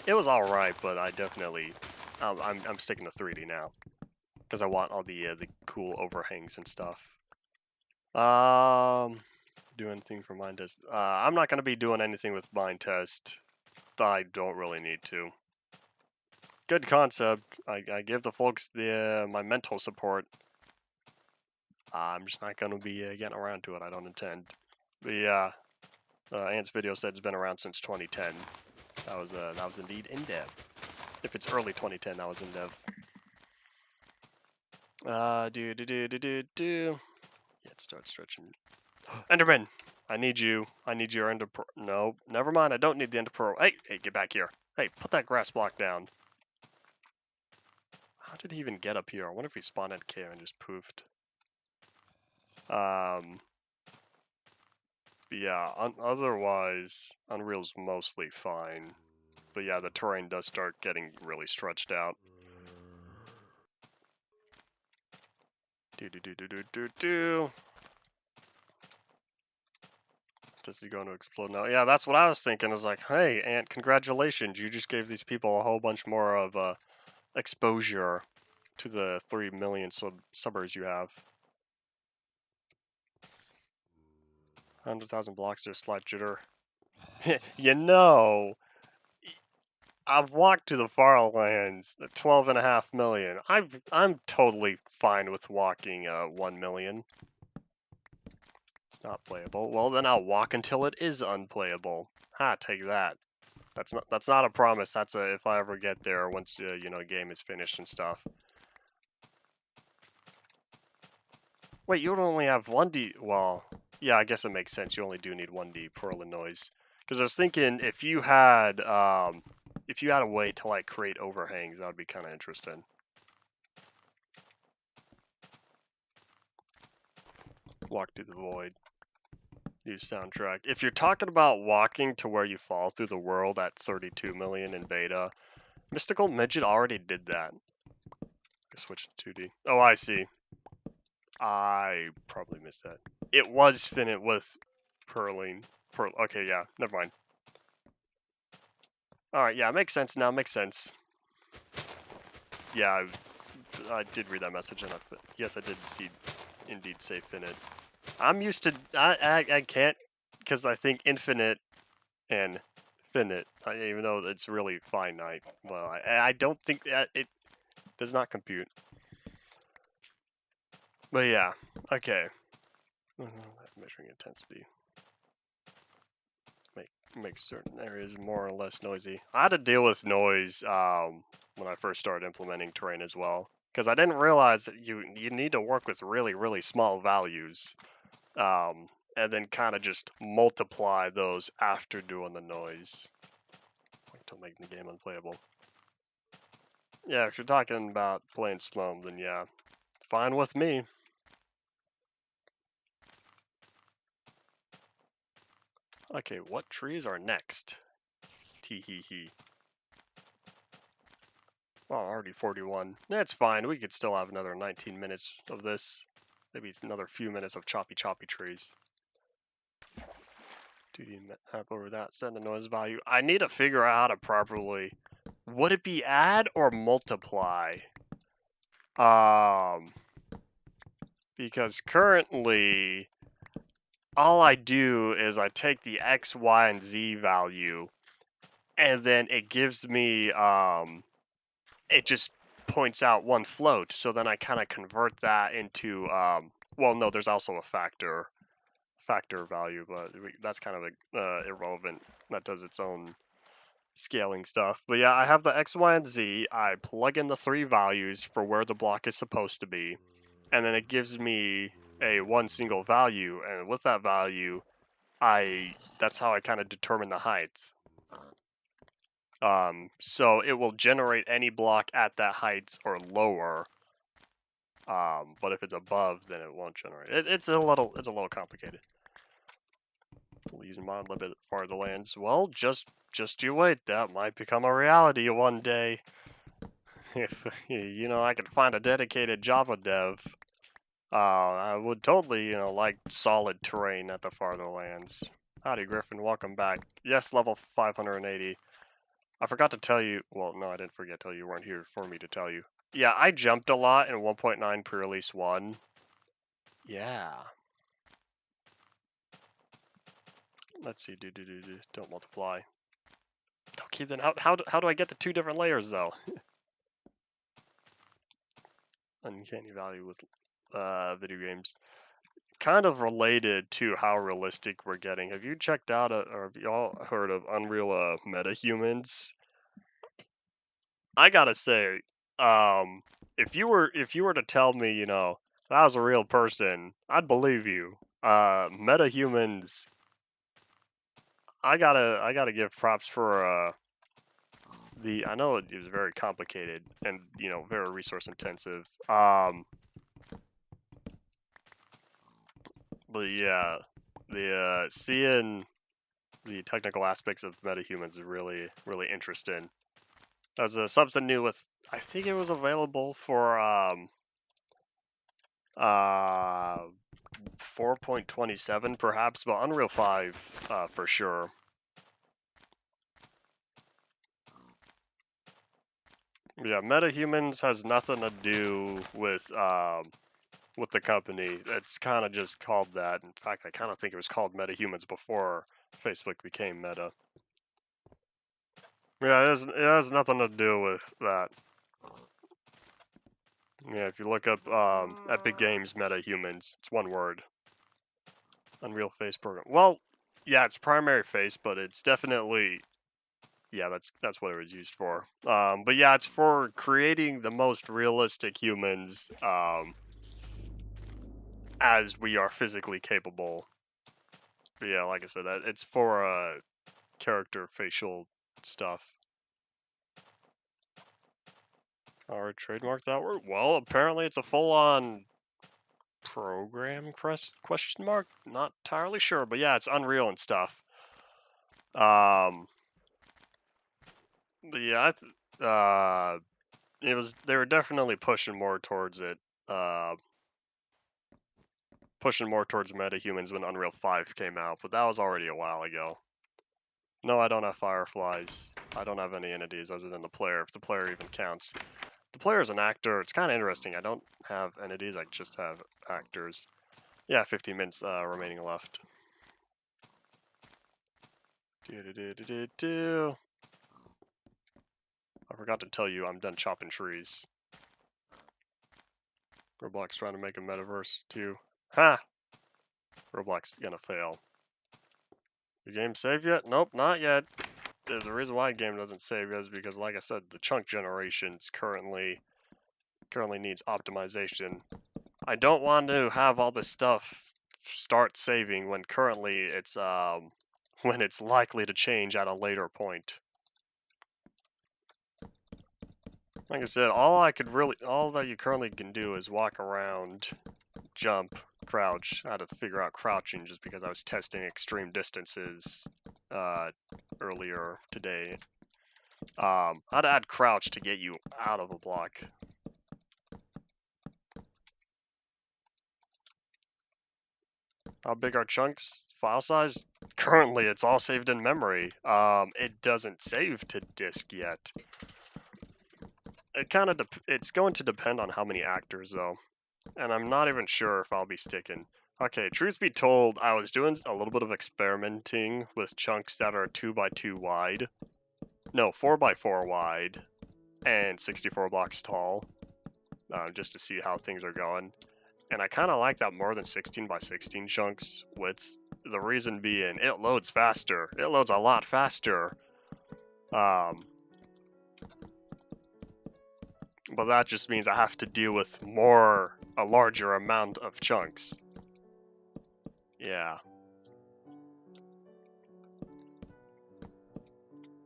It was all right, but I definitely, I'm sticking to 3D now because I want all the cool overhangs and stuff. Do anything for mine test? I'm not gonna be doing anything with mine test. I don't really need to. Good concept. I give the folks my mental support. I'm just not gonna be getting around to it. I don't intend. But yeah, Ant's video said it's been around since 2010. That was indeed in dev. If it's early 2010, that was in dev. Yeah, it starts stretching. Enderman, I need you. I need your ender. No, never mind. I don't need the ender pearl. Hey, get back here. Hey, put that grass block down. How did he even get up here? I wonder if he spawned at cave and just poofed. Yeah, otherwise, Unreal's mostly fine. But yeah, the terrain does start getting really stretched out. This is going to explode now. Yeah, that's what I was thinking. I was like, hey, Ant, congratulations. You just gave these people a whole bunch more of exposure. to the 3 million subbers you have. 100,000 blocks, there's slight jitter. You know, I've walked to the Far Lands, 12.5 million. I'm totally fine with walking 1 million. It's not playable. Well, then I'll walk until it is unplayable. Ha, take that. That's not a promise. That's a if I ever get there once you know, game is finished and stuff. Wait, you would only have 1D. Well, yeah, I guess it makes sense. You only do need 1D pearl and noise. Because I was thinking if you had a way to like create overhangs, that would be kind of interesting. Walk through the void. Use soundtrack. If you're talking about walking to where you fall through the world at 32 million in beta, Mystical Midget already did that. Switch to 2D. Oh, I see. I probably missed that. It was finite with pearling. Okay, yeah, never mind. Alright, yeah, makes sense now, makes sense. Yeah, I did read that message, and yes, I did indeed say finite. I'm used to, I can't, because I think infinite and finite, even though it's really finite. Well, I don't think that it does not compute. But yeah, okay. Measuring intensity. Make certain areas more or less noisy. I had to deal with noise when I first started implementing terrain as well, because I didn't realize that you need to work with really small values, and then kind of just multiply those after doing the noise to make the game unplayable. Yeah, if you're talking about playing Slum, then yeah, fine with me. Okay, what trees are next? Tee hee hee. Well, already 41. That's fine. We could still have another 19 minutes of this. Maybe it's another few minutes of choppy trees. 2D map over that. Set the noise value. I need to figure out how to properly. Would it be add or multiply? Because currently, all I do is I take the X, Y, and Z value, and then it gives me, it just points out one float, so then I kind of convert that into, well, no, there's also a factor value, but that's kind of irrelevant. That does its own scaling stuff. But yeah, I have the X, Y, and Z. I plug in the 3 values for where the block is supposed to be, and then it gives me one single value, and with that value, that's how I kind of determine the height. So it will generate any block at that height or lower. But if it's above, then it won't generate. It's a little complicated. Using mod limit for the lands. Well, just you wait. That might become a reality one day. If you know, I could find a dedicated Java dev. I would totally, like solid terrain at the farther lands. Howdy, Griffin. Welcome back. Yes, level 580. I forgot to tell you. Well, no, I didn't forget to tell you. You weren't here for me to tell you. Yeah, I jumped a lot in 1.9 pre-release 1. Yeah. Let's see. Don't multiply. Okay, then how do I get the 2 different layers though? Uncanny valley with video games. Kind of related to how realistic we're getting. Have you checked out or have y'all heard of Unreal Metahumans? I gotta say, if you were to tell me, that was a real person, I'd believe you. Metahumans, I gotta give props for I know it was very complicated and very resource intensive. But yeah, seeing the technical aspects of metahumans is really interesting. That was something new with. I think it was available for 4.27 perhaps, but Unreal 5 for sure. Yeah, metahumans has nothing to do with the company. It's kind of just called that. In fact, I kind of think it was called metahumans before Facebook became Meta. Yeah, it has nothing to do with that. Yeah, if you look up Epic Games metahumans, it's one word. Unreal Face program. Well, yeah, it's primary face, but it's definitely, yeah, that's what it was used for. But yeah, it's for creating the most realistic humans as we are physically capable. But yeah, like I said, it's for character facial stuff. Our trademark that word? Well, apparently it's a full-on program question mark. Not entirely sure, but yeah, it's Unreal and stuff. But yeah, they were definitely pushing more towards it. Pushing more towards metahumans when Unreal 5 came out, but that was already a while ago. No, I don't have fireflies. I don't have any entities other than the player, if the player even counts. The player is an actor. It's kind of interesting. I don't have entities. I just have actors. Yeah, 15 minutes remaining left. I forgot to tell you I'm done chopping trees. Roblox trying to make a metaverse too. Ha! Roblox gonna fail. Your game saved yet? Nope, not yet. The reason why the game doesn't save yet is because, like I said, the chunk generations currently needs optimization. I don't want to have all this stuff start saving when currently it's when it's likely to change at a later point. Like I said, all that you currently can do is walk around, jump, crouch. I had to figure out crouching just because I was testing extreme distances earlier today. I'd add crouch to get you out of a block. How big are chunks? File size? Currently, it's all saved in memory. It doesn't save to disk yet. It's going to depend on how many actors though, and I'm not even sure if I'll be sticking. Okay, truth be told, I was doing a little bit of experimenting with chunks that are 2x2 wide. No, 4x4 wide and 64 blocks tall, just to see how things are going. And I kind of like that more than 16x16 chunks width. The reason being, it loads faster. It loads a lot faster. But that just means I have to deal with a larger amount of chunks. Yeah.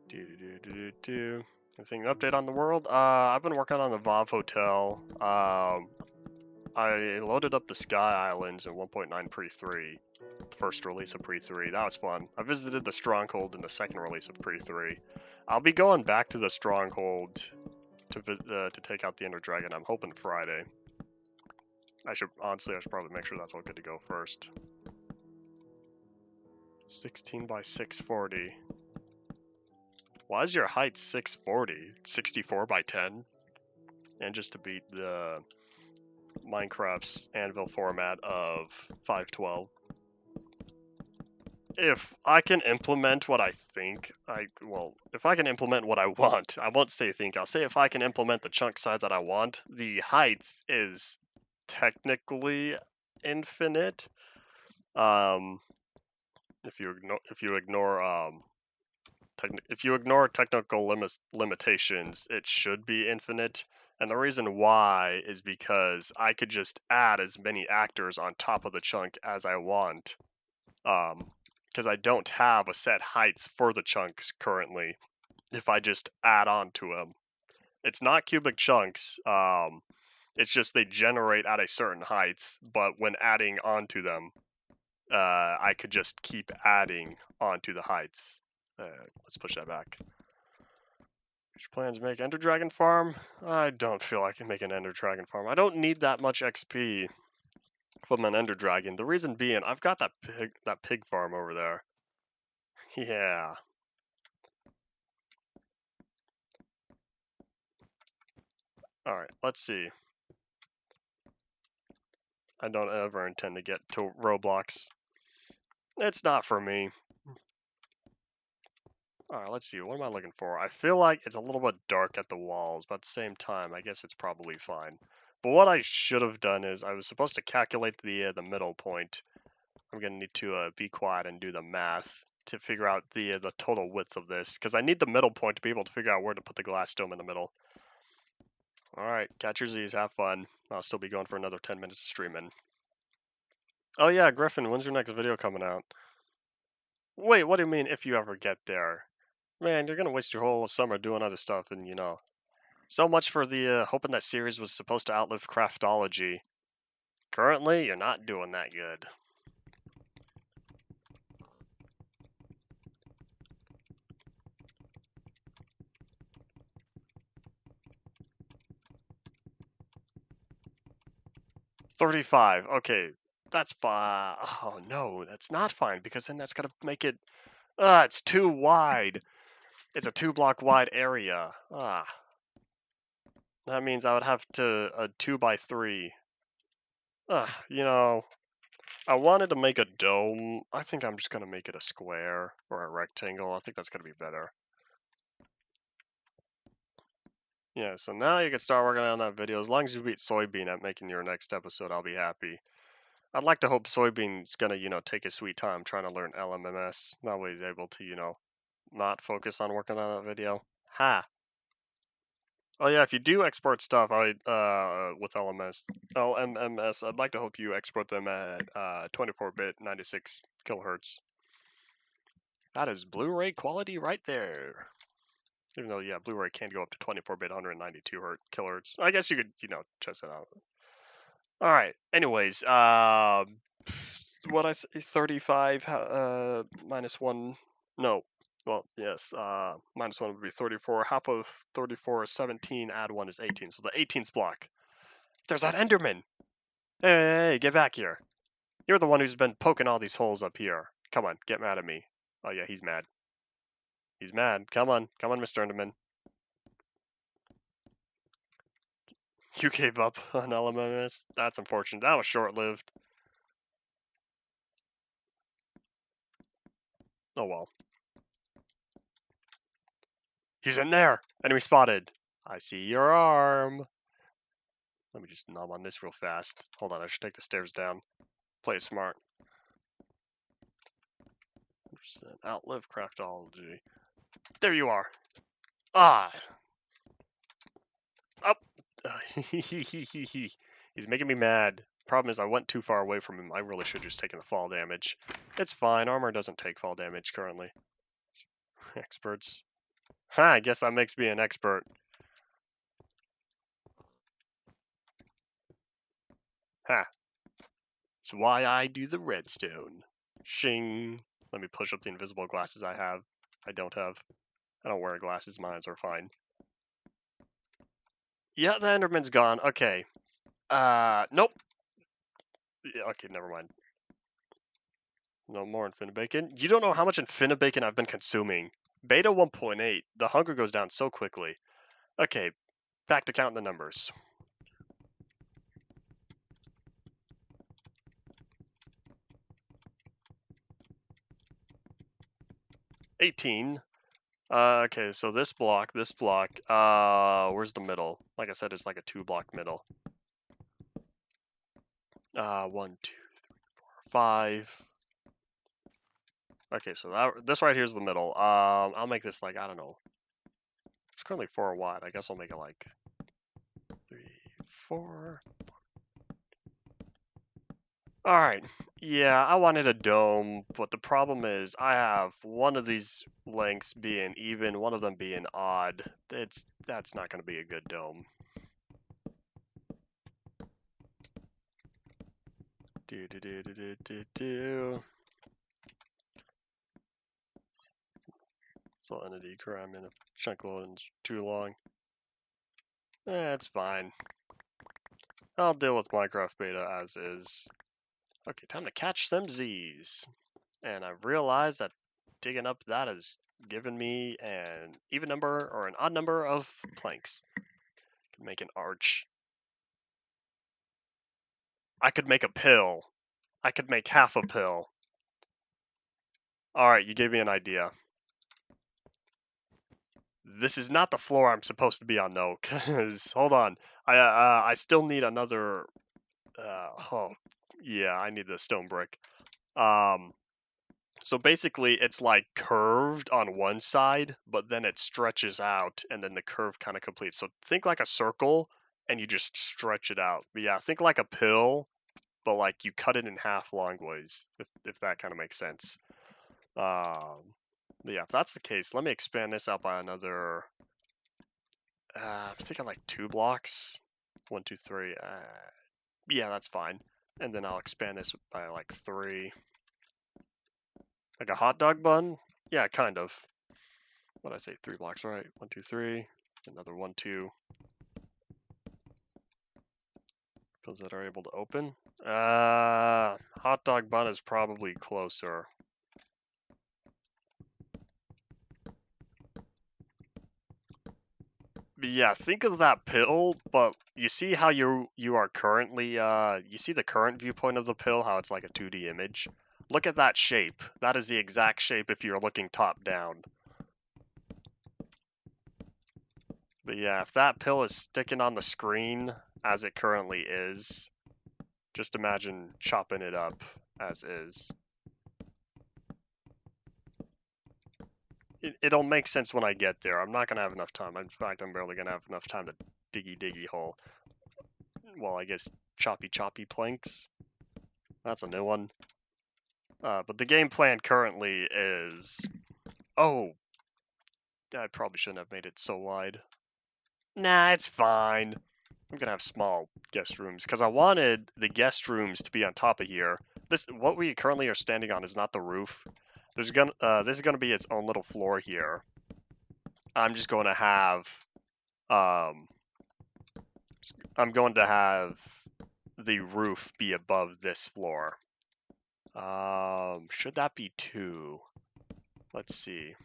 Anything update on the world? I've been working on the VOV Hotel. I loaded up the Sky Islands in 1.9 pre3, the first release of pre3. That was fun. I visited the Stronghold in the second release of pre3. I'll be going back to the Stronghold to take out the Ender Dragon. I'm hoping Friday. I should probably make sure that's all good to go first. 16x640. Why is your height 640? 64x10? And just to beat the Minecraft's Anvil format of 512. If I can implement what I think, if I can implement what I want, I won't say think, I'll say if I can implement the chunk size that I want, the height is technically infinite. If you ignore technical limitations, it should be infinite. And the reason why is because I could just add as many actors on top of the chunk as I want. Because I don't have a set height for the chunks currently. If I just add on to them, it's not cubic chunks. It's just they generate at a certain height, but when adding onto them, I could just keep adding onto the heights. Let's push that back. Which plans make Ender Dragon farm? I don't feel I can make an Ender Dragon farm. I don't need that much XP from an Ender Dragon. The reason being, I've got that pig farm over there. Yeah. Alright, let's see. I don't ever intend to get to Roblox. It's not for me. Alright, let's see. What am I looking for? I feel like it's a little bit dark at the walls, but at the same time, I guess it's probably fine. But what I should have done is I was supposed to calculate the middle point. I'm going to need to be quiet and do the math to figure out the total width of this, because I need the middle point to be able to figure out where to put the glass dome in the middle. Alright, catch your Z's, have fun. I'll still be going for another 10 minutes of streaming. Oh yeah, Griffin, when's your next video coming out? Wait, what do you mean if you ever get there? Man, you're gonna waste your whole summer doing other stuff, and you know. So much for the hoping that series was supposed to outlive craftology. Currently, you're not doing that good. $35. Okay, that's fine. Oh no, that's not fine because then that's gonna make it. It's too wide. It's a 2-block wide area. That means I would have to a 2x3. You know, I wanted to make a dome. I think I'm just gonna make it a square or a rectangle. I think that's gonna be better. Yeah, so now you can start working on that video. As long as you beat Soybean at making your next episode, I'll be happy. I'd like to hope Soybean's gonna, take his sweet time trying to learn LMMS. That way he's able to, not focus on working on that video. Ha! Oh yeah, if you do export stuff with LMMS, I'd like to hope you export them at 24-bit 96 kilohertz. That is Blu-ray quality right there. Even though, yeah, Blu-ray can go up to 24-bit 192 kilohertz. I guess you could, test it out. All right. Anyways, what I say, 35 minus 1. No. Well, yes. Minus 1 would be 34. Half of 34 is 17. Add 1 is 18. So the 18th block. There's that Enderman. Hey, get back here. You're the one who's been poking all these holes up here. Come on, get mad at me. Oh yeah, he's mad. He's mad. Come on, Mr. Enderman. You gave up on LMMS? That's unfortunate. That was short-lived. Oh well. He's in there! Enemy spotted! I see your arm! Let me just numb on this real fast. Hold on, I should take the stairs down. Play it smart. Outlive craftology. There you are! Ah! Up! He's making me mad. Problem is, I went too far away from him. I really should have just taken the fall damage. It's fine. Armor doesn't take fall damage currently. Experts. I guess that makes me an expert. That's why I do the redstone. Shing. Let me push up the invisible glasses I have. I don't have. I don't wear glasses. Mine are fine. Yeah, the Enderman's gone. Okay. Nope. Yeah, okay, never mind. No more InfiniBacon. You don't know how much InfiniBacon I've been consuming. Beta 1.8. The hunger goes down so quickly. Okay, back to counting the numbers. 18. Okay, so this block, where's the middle? Like I said, it's like a 2-block middle. 1, 2, 3, 4, 5. Okay, so this right here is the middle. I'll make this like, I don't know. It's currently 4 wide. I guess I'll make it like 3, 4. All right. Yeah, I wanted a dome, but the problem is I have one of these lengths being even, one of them being odd. That's not going to be a good dome. So entity crime in a chunk loading's too long. It's fine. I'll deal with Minecraft beta as is. Okay, time to catch some Z's. And I've realized that digging up that has given me an even number or an odd number of planks. Make an arch. I could make a pill. I could make half a pill. Alright, you gave me an idea. This is not the floor I'm supposed to be on, though, because, hold on. I still need another, oh, yeah, I need the stone brick. So basically, it's like curved on one side, but then it stretches out, and then the curve kind of completes. So think like a circle, and you just stretch it out. But yeah, think like a pill, but like you cut it in half longways, if that kind of makes sense. But yeah, if that's the case, let me expand this out by another. I'm thinking like 2 blocks. 1, 2, 3. Yeah, that's fine. And then I'll expand this by like 3. Like a hot dog bun? Yeah, kind of. What did I say? 3 blocks, right? 1, 2, 3. Another 1, 2. Those that are able to open. Hot dog bun is probably closer. But yeah, think of that pill, but you see how you are currently, you see the current viewpoint of the pill, how it's like a 2D image? Look at that shape. That is the exact shape if you're looking top down. But yeah, if that pill is sticking on the screen as it currently is, just imagine chopping it up as is. It'll make sense when I get there. I'm not going to have enough time. In fact, I'm barely going to have enough time to diggy hole. Well, I guess choppy planks. That's a new one. But the game plan currently is... Oh! I probably shouldn't have made it so wide. Nah, it's fine. I'm gonna have small guest rooms, because I wanted the guest rooms to be on top of here. What we currently are standing on is not the roof. This is gonna be its own little floor here. I'm just going to have... I'm going to have the roof be above this floor. Should that be 2? Let's see.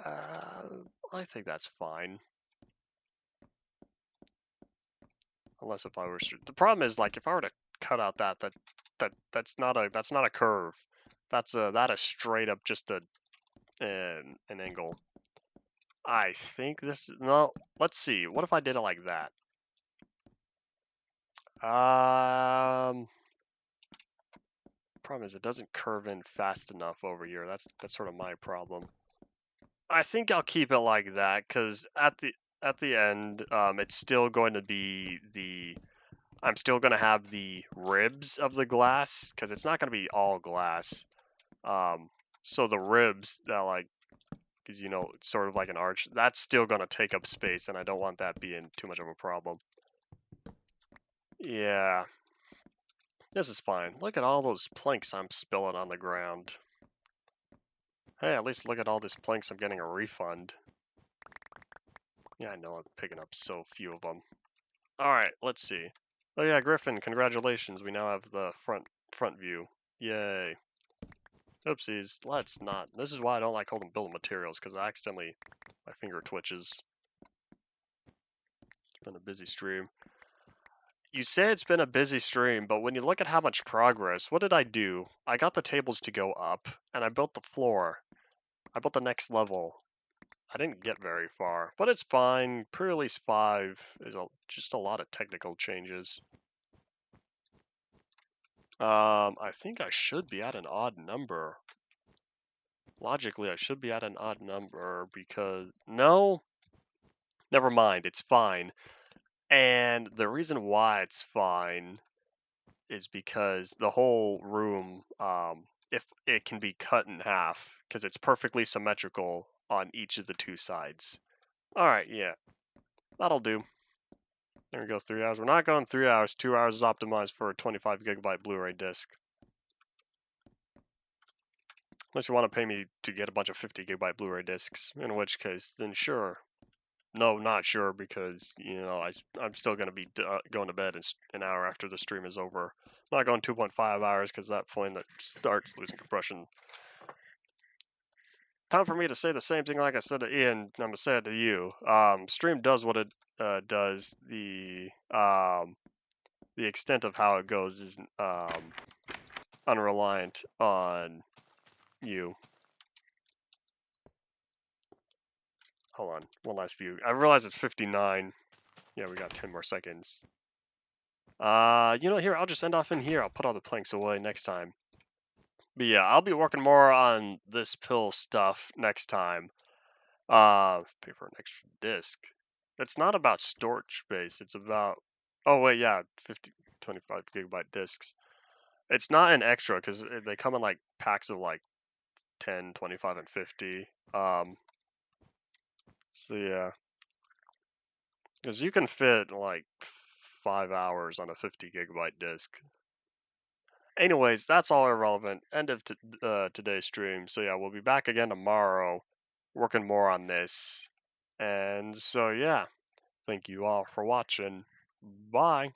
I think that's fine. Unless if I were... The problem is, like, if I were to cut out that's not a curve. That is straight up just an angle. I think this... No, let's see. What if I did it like that? Problem is it doesn't curve in fast enough over here. That's sort of my problem. I think I'll keep it like that, because at the end, it's still going to be I'm still going to have the ribs of the glass, because it's not going to be all glass. So the ribs that, like, is, sort of like an arch, that's still going to take up space, and I don't want that being too much of a problem. Yeah. This is fine. Look at all those planks I'm spilling on the ground. Hey, at least look at all these planks, I'm getting a refund. Yeah, I know, I'm picking up so few of them. Alright, let's see. Oh yeah, Griffin, congratulations, we now have the front view. Yay. Oopsies, let's not. This is why I don't like holding building materials, because my finger twitches. It's been a busy stream. You say it's been a busy stream, but when you look at how much progress, what did I do? I got the tables to go up, and I built the floor. I built the next level. I didn't get very far, but it's fine. Pre-release 5 is just a lot of technical changes. I think I should be at an odd number. Logically, I should be at an odd number because... No? Never mind, it's fine. And the reason why it's fine is because the whole room, if it can be cut in half, because it's perfectly symmetrical on each of the 2 sides. Alright, yeah. That'll do. There we go, 3 hours. We're not going 3 hours. 2 hours is optimized for a 25 gigabyte Blu-ray disc. Unless you want to pay me to get a bunch of 50 gigabyte Blu-ray discs, in which case, then sure. No, not sure, because, I'm still going to be going to bed an hour after the stream is over. I'm not going 2.5 hours, because at that point that starts losing compression. time for me to say the same thing like I said to Ian. I'm gonna say it to you. Stream does what it does. The extent of how it goes is unreliant on you. Hold on, one last view. I realize it's 59. Yeah, we got 10 more seconds. Here, I'll just end off in here. I'll put all the planks away next time. But yeah, I'll be working more on this pill stuff next time. Pay for an extra disc. It's not about storage space. It's about, oh wait, yeah, 25 gigabyte discs. It's not an extra because they come in like packs of like 10, 25, and 50. So yeah, because you can fit like 5 hours on a 50 gigabyte disc. Anyways, that's all irrelevant. End of today's stream. So yeah, we'll be back again tomorrow, working more on this. And so yeah, thank you all for watching. Bye.